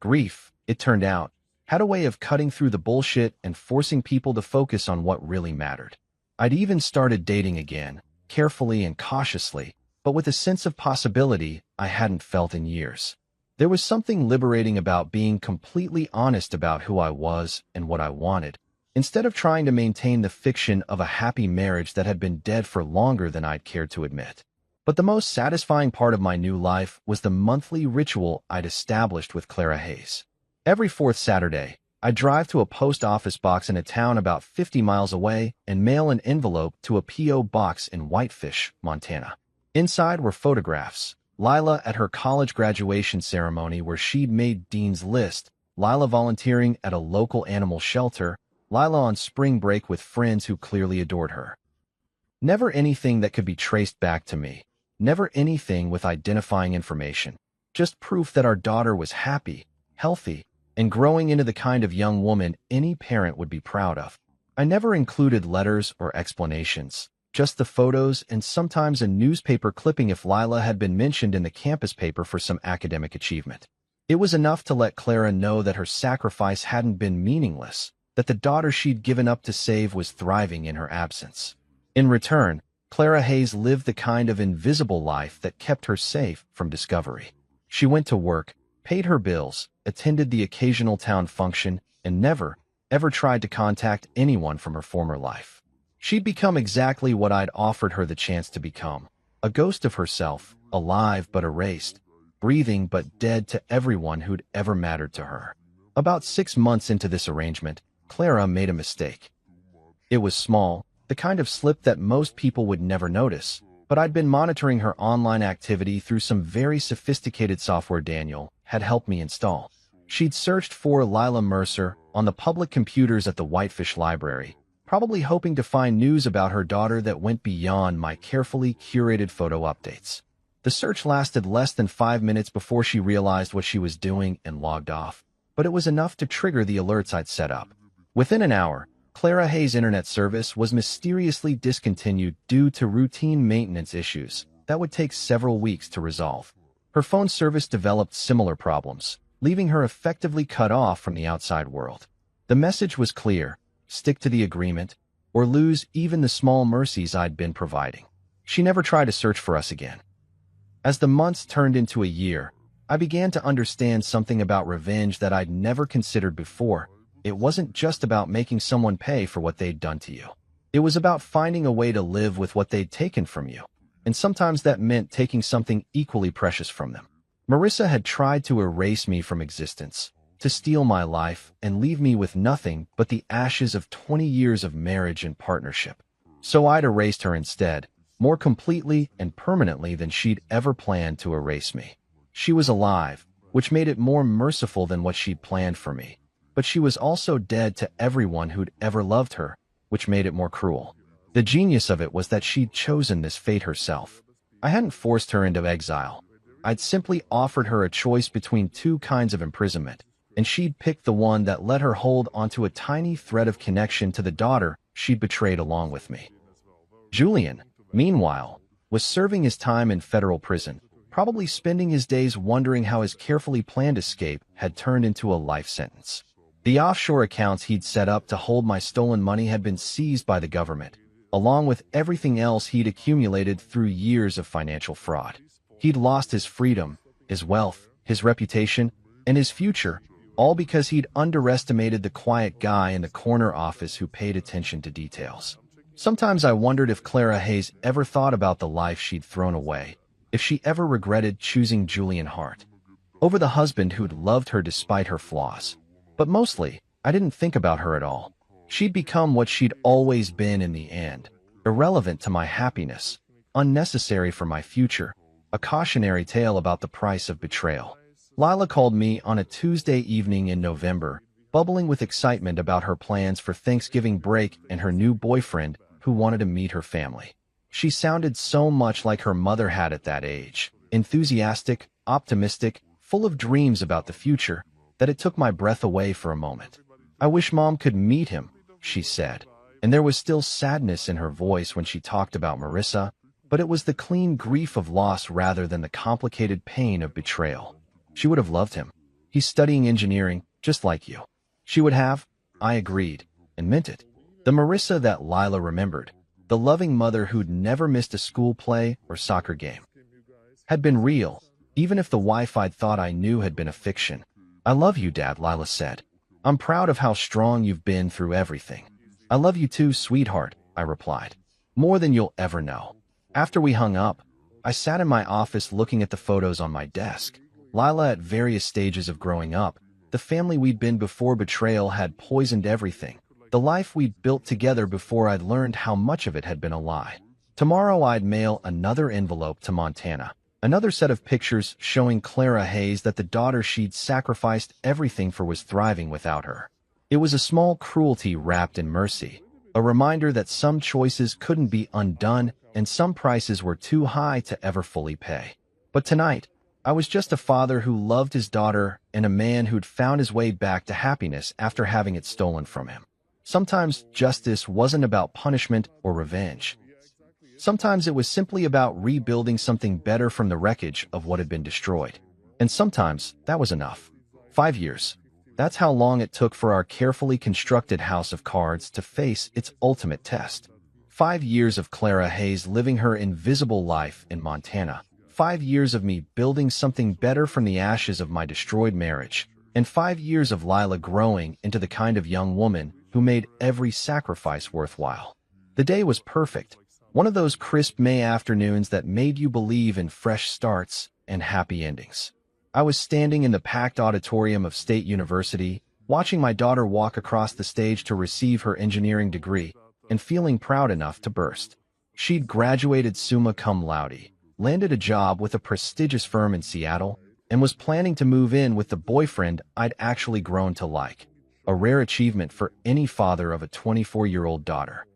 Grief, it turned out, had a way of cutting through the bullshit and forcing people to focus on what really mattered. I'd even started dating again, carefully and cautiously, but with a sense of possibility I hadn't felt in years. There was something liberating about being completely honest about who I was and what I wanted, instead of trying to maintain the fiction of a happy marriage that had been dead for longer than I'd cared to admit. But the most satisfying part of my new life was the monthly ritual I'd established with Clara Hayes. Every fourth Saturday, I'd drive to a post office box in a town about 50 miles away and mail an envelope to a P.O. box in Whitefish, Montana. Inside were photographs: Lila at her college graduation ceremony where she'd made Dean's List, Lila volunteering at a local animal shelter, Lila on spring break with friends who clearly adored her. Never anything that could be traced back to me, never anything with identifying information, just proof that our daughter was happy, healthy, and growing into the kind of young woman any parent would be proud of. I never included letters or explanations, just the photos and sometimes a newspaper clipping if Lila had been mentioned in the campus paper for some academic achievement. It was enough to let Clara know that her sacrifice hadn't been meaningless, that the daughter she'd given up to save was thriving in her absence. In return, Clara Hayes lived the kind of invisible life that kept her safe from discovery. She went to work, paid her bills, attended the occasional town function, and never, ever tried to contact anyone from her former life. She'd become exactly what I'd offered her the chance to become: a ghost of herself, alive but erased, breathing but dead to everyone who'd ever mattered to her. About 6 months into this arrangement, Clara made a mistake. It was small, the kind of slip that most people would never notice, but I'd been monitoring her online activity through some very sophisticated software Daniel had helped me install. She'd searched for Lila Mercer on the public computers at the Whitefish Library, probably hoping to find news about her daughter that went beyond my carefully curated photo updates. The search lasted less than 5 minutes before she realized what she was doing and logged off, but it was enough to trigger the alerts I'd set up. Within an hour, Clara Hayes' internet service was mysteriously discontinued due to routine maintenance issues that would take several weeks to resolve. Her phone service developed similar problems, leaving her effectively cut off from the outside world. The message was clear: stick to the agreement, or lose even the small mercies I'd been providing. She never tried to search for us again. As the months turned into a year, I began to understand something about revenge that I'd never considered before. It wasn't just about making someone pay for what they'd done to you. It was about finding a way to live with what they'd taken from you. And sometimes that meant taking something equally precious from them. Marissa had tried to erase me from existence, to steal my life and leave me with nothing but the ashes of 20 years of marriage and partnership. So I'd erased her instead, more completely and permanently than she'd ever planned to erase me. She was alive, which made it more merciful than what she'd planned for me. But she was also dead to everyone who'd ever loved her, which made it more cruel. The genius of it was that she'd chosen this fate herself. I hadn't forced her into exile. I'd simply offered her a choice between two kinds of imprisonment, and she'd picked the one that let her hold onto a tiny thread of connection to the daughter she'd betrayed along with me. Julian, meanwhile, was serving his time in federal prison, probably spending his days wondering how his carefully planned escape had turned into a life sentence. The offshore accounts he'd set up to hold my stolen money had been seized by the government, along with everything else he'd accumulated through years of financial fraud. He'd lost his freedom, his wealth, his reputation, and his future, all because he'd underestimated the quiet guy in the corner office who paid attention to details. Sometimes I wondered if Clara Hayes ever thought about the life she'd thrown away, if she ever regretted choosing Julian Hart over the husband who'd loved her despite her flaws. But mostly, I didn't think about her at all. She'd become what she'd always been in the end, irrelevant to my happiness, unnecessary for my future, a cautionary tale about the price of betrayal. Lila called me on a Tuesday evening in November, bubbling with excitement about her plans for Thanksgiving break and her new boyfriend who wanted to meet her family. She sounded so much like her mother had at that age, enthusiastic, optimistic, full of dreams about the future, that it took my breath away for a moment. "I wish Mom could meet him," she said, and there was still sadness in her voice when she talked about Marissa, but it was the clean grief of loss rather than the complicated pain of betrayal. She would have loved him. He's studying engineering, just like you. She would have. I agreed, and meant it. The Marissa that Lila remembered, the loving mother who'd never missed a school play or soccer game, had been real, even if the wife I'd thought I knew had been a fiction. "I love you, Dad," Lila said. "I'm proud of how strong you've been through everything." "I love you too, sweetheart," I replied. "More than you'll ever know." After we hung up, I sat in my office looking at the photos on my desk. Lila at various stages of growing up, the family we'd been before betrayal had poisoned everything, the life we'd built together before I'd learned how much of it had been a lie. Tomorrow I'd mail another envelope to Montana, another set of pictures showing Clara Hayes that the daughter she'd sacrificed everything for was thriving without her. It was a small cruelty wrapped in mercy, a reminder that some choices couldn't be undone and some prices were too high to ever fully pay. But tonight, I was just a father who loved his daughter and a man who'd found his way back to happiness after having it stolen from him. Sometimes justice wasn't about punishment or revenge. Sometimes it was simply about rebuilding something better from the wreckage of what had been destroyed. And sometimes that was enough. 5 years. That's how long it took for our carefully constructed house of cards to face its ultimate test. 5 years of Clara Hayes living her invisible life in Montana. 5 years of me building something better from the ashes of my destroyed marriage. And 5 years of Lila growing into the kind of young woman who made every sacrifice worthwhile. The day was perfect. One of those crisp May afternoons that made you believe in fresh starts and happy endings. I was standing in the packed auditorium of State University, watching my daughter walk across the stage to receive her engineering degree, and feeling proud enough to burst. She'd graduated summa cum laude, landed a job with a prestigious firm in Seattle, and was planning to move in with the boyfriend I'd actually grown to like, a rare achievement for any father of a 24-year-old daughter.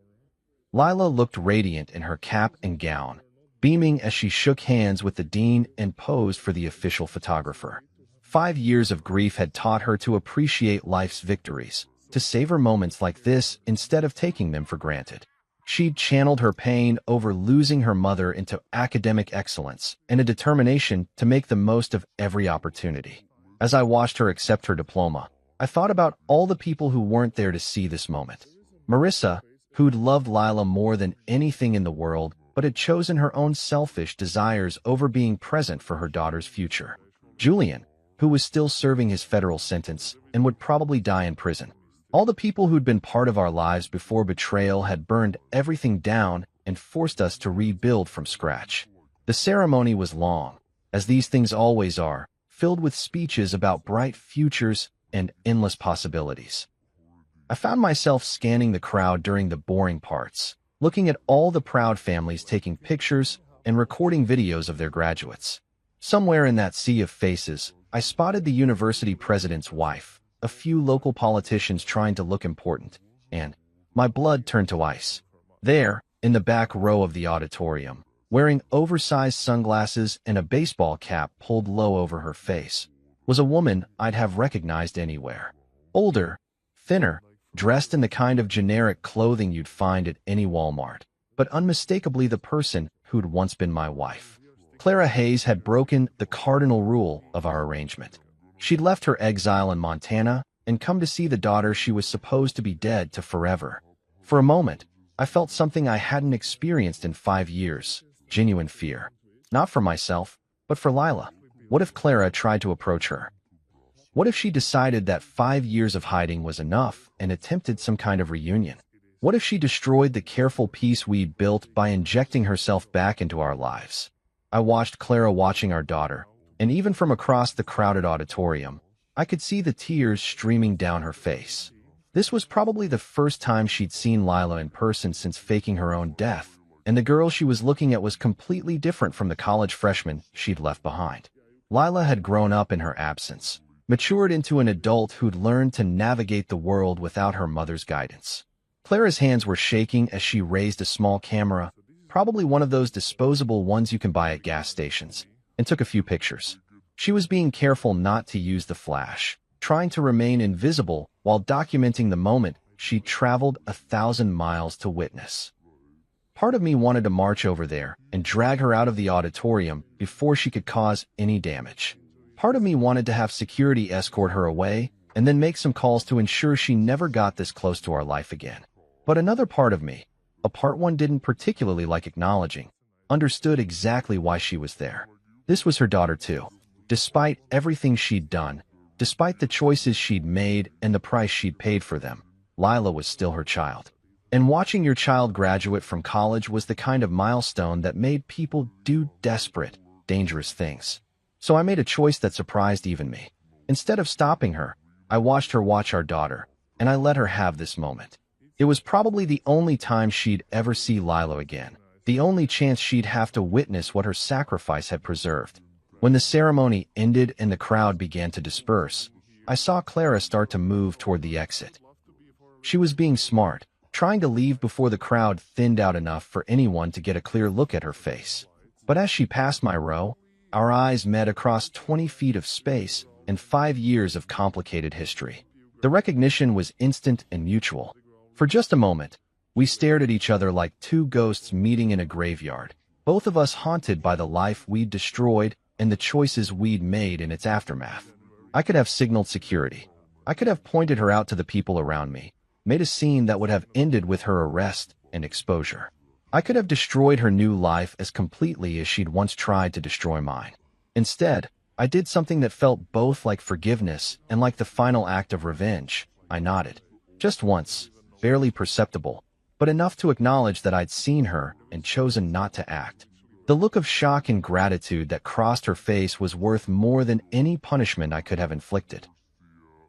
Lila looked radiant in her cap and gown, beaming as she shook hands with the dean and posed for the official photographer. 5 years of grief had taught her to appreciate life's victories, to savor moments like this instead of taking them for granted. She'd channeled her pain over losing her mother into academic excellence and a determination to make the most of every opportunity. As I watched her accept her diploma, I thought about all the people who weren't there to see this moment. Marissa, who'd loved Lila more than anything in the world, but had chosen her own selfish desires over being present for her daughter's future. Julian, who was still serving his federal sentence and would probably die in prison. All the people who'd been part of our lives before betrayal had burned everything down and forced us to rebuild from scratch. The ceremony was long, as these things always are, filled with speeches about bright futures and endless possibilities. I found myself scanning the crowd during the boring parts, looking at all the proud families taking pictures and recording videos of their graduates. Somewhere in that sea of faces, I spotted the university president's wife, a few local politicians trying to look important, and my blood turned to ice. There, in the back row of the auditorium, wearing oversized sunglasses and a baseball cap pulled low over her face, was a woman I'd have recognized anywhere. Older, thinner, dressed in the kind of generic clothing you'd find at any Walmart, but unmistakably the person who'd once been my wife. Clara Hayes had broken the cardinal rule of our arrangement. She'd left her exile in Montana and come to see the daughter she was supposed to be dead to forever. For a moment, I felt something I hadn't experienced in 5 years, genuine fear. Not for myself, but for Lila. What if Clara tried to approach her? What if she decided that 5 years of hiding was enough and attempted some kind of reunion? What if she destroyed the careful peace we'd built by injecting herself back into our lives? I watched Clara watching our daughter, and even from across the crowded auditorium, I could see the tears streaming down her face. This was probably the first time she'd seen Lila in person since faking her own death, and the girl she was looking at was completely different from the college freshman she'd left behind. Lila had grown up in her absence, matured into an adult who'd learned to navigate the world without her mother's guidance. Clara's hands were shaking as she raised a small camera, probably one of those disposable ones you can buy at gas stations, and took a few pictures. She was being careful not to use the flash, trying to remain invisible while documenting the moment she'd traveled 1,000 miles to witness. Part of me wanted to march over there and drag her out of the auditorium before she could cause any damage. Part of me wanted to have security escort her away and then make some calls to ensure she never got this close to our life again. But another part of me, a part one didn't particularly like acknowledging, understood exactly why she was there. This was her daughter too. Despite everything she'd done, despite the choices she'd made and the price she'd paid for them, Lila was still her child. And watching your child graduate from college was the kind of milestone that made people do desperate, dangerous things. So I made a choice that surprised even me. Instead of stopping her, I watched her watch our daughter, and I let her have this moment. It was probably the only time she'd ever see Lila again, the only chance she'd have to witness what her sacrifice had preserved. When the ceremony ended and the crowd began to disperse, I saw Clara start to move toward the exit. She was being smart, trying to leave before the crowd thinned out enough for anyone to get a clear look at her face. But as she passed my row, our eyes met across 20 feet of space and 5 years of complicated history. The recognition was instant and mutual. For just a moment, we stared at each other like two ghosts meeting in a graveyard, both of us haunted by the life we'd destroyed and the choices we'd made in its aftermath. I could have signaled security. I could have pointed her out to the people around me, made a scene that would have ended with her arrest and exposure. I could have destroyed her new life as completely as she'd once tried to destroy mine. Instead, I did something that felt both like forgiveness and like the final act of revenge. I nodded. Just once, barely perceptible, but enough to acknowledge that I'd seen her and chosen not to act. The look of shock and gratitude that crossed her face was worth more than any punishment I could have inflicted.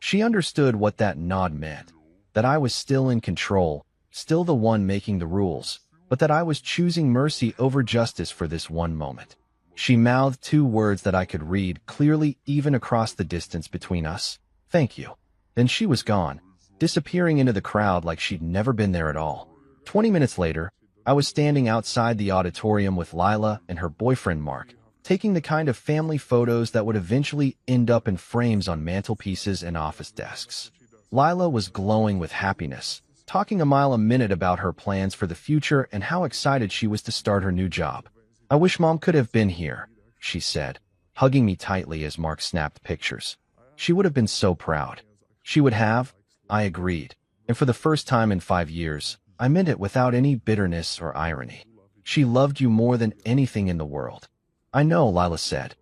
She understood what that nod meant, that I was still in control, still the one making the rules, but that I was choosing mercy over justice for this one moment. She mouthed 2 words that I could read clearly even across the distance between us. Thank you. Then she was gone, disappearing into the crowd like she'd never been there at all. 20 minutes later, I was standing outside the auditorium with Lila and her boyfriend Mark, taking the kind of family photos that would eventually end up in frames on mantelpieces and office desks. Lila was glowing with happiness, talking a mile a minute about her plans for the future and how excited she was to start her new job. I wish Mom could have been here, she said, hugging me tightly as Mark snapped pictures. She would have been so proud. She would have, I agreed, and for the first time in 5 years, I meant it without any bitterness or irony. She loved you more than anything in the world. I know, Lila said.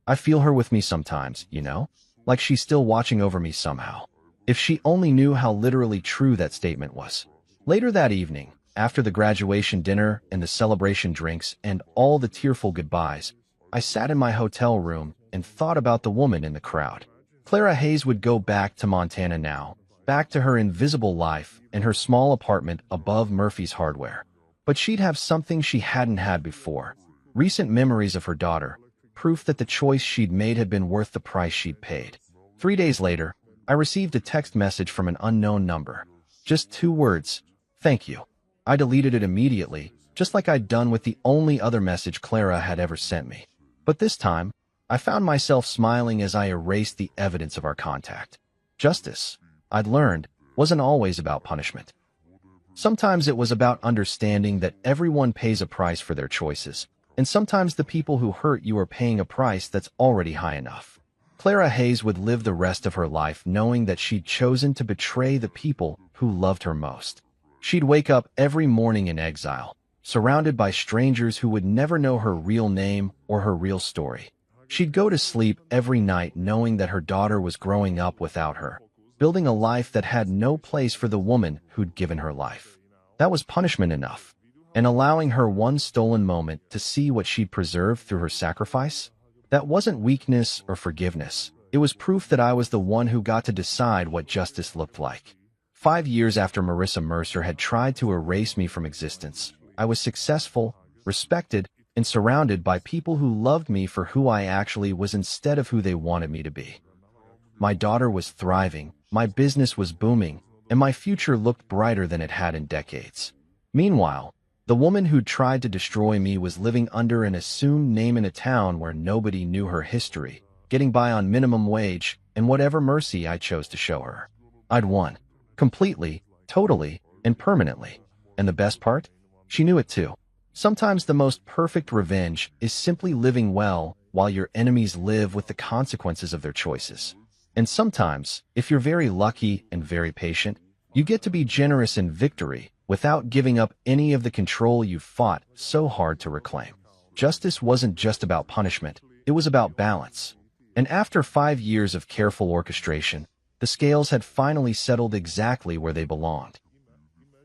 I feel her with me sometimes, you know? Like she's still watching over me somehow. If she only knew how literally true that statement was. Later that evening, after the graduation dinner and the celebration drinks and all the tearful goodbyes, I sat in my hotel room and thought about the woman in the crowd. Clara Hayes would go back to Montana now, back to her invisible life and her small apartment above Murphy's Hardware. But she'd have something she hadn't had before. Recent memories of her daughter, proof that the choice she'd made had been worth the price she'd paid. 3 days later, I received a text message from an unknown number. Just 2 words, "Thank you." I deleted it immediately, just like I'd done with the only other message Clara had ever sent me. But this time, I found myself smiling as I erased the evidence of our contact. Justice, I'd learned, wasn't always about punishment. Sometimes it was about understanding that everyone pays a price for their choices, and sometimes the people who hurt you are paying a price that's already high enough. Clara Hayes would live the rest of her life knowing that she'd chosen to betray the people who loved her most. She'd wake up every morning in exile, surrounded by strangers who would never know her real name or her real story. She'd go to sleep every night knowing that her daughter was growing up without her, building a life that had no place for the woman who'd given her life. That was punishment enough. And allowing her one stolen moment to see what she'd preserved through her sacrifice? That wasn't weakness or forgiveness. It was proof that I was the one who got to decide what justice looked like. 5 years after Marissa Mercer had tried to erase me from existence, I was successful, respected, and surrounded by people who loved me for who I actually was instead of who they wanted me to be. My daughter was thriving, my business was booming, and my future looked brighter than it had in decades. Meanwhile, the woman who'd tried to destroy me was living under an assumed name in a town where nobody knew her history, getting by on minimum wage and whatever mercy I chose to show her. I'd won. Completely, totally, and permanently. And the best part? She knew it too. Sometimes the most perfect revenge is simply living well while your enemies live with the consequences of their choices. And sometimes, if you're very lucky and very patient, you get to be generous in victory without giving up any of the control you fought so hard to reclaim. Justice wasn't just about punishment, it was about balance. And after 5 years of careful orchestration, the scales had finally settled exactly where they belonged.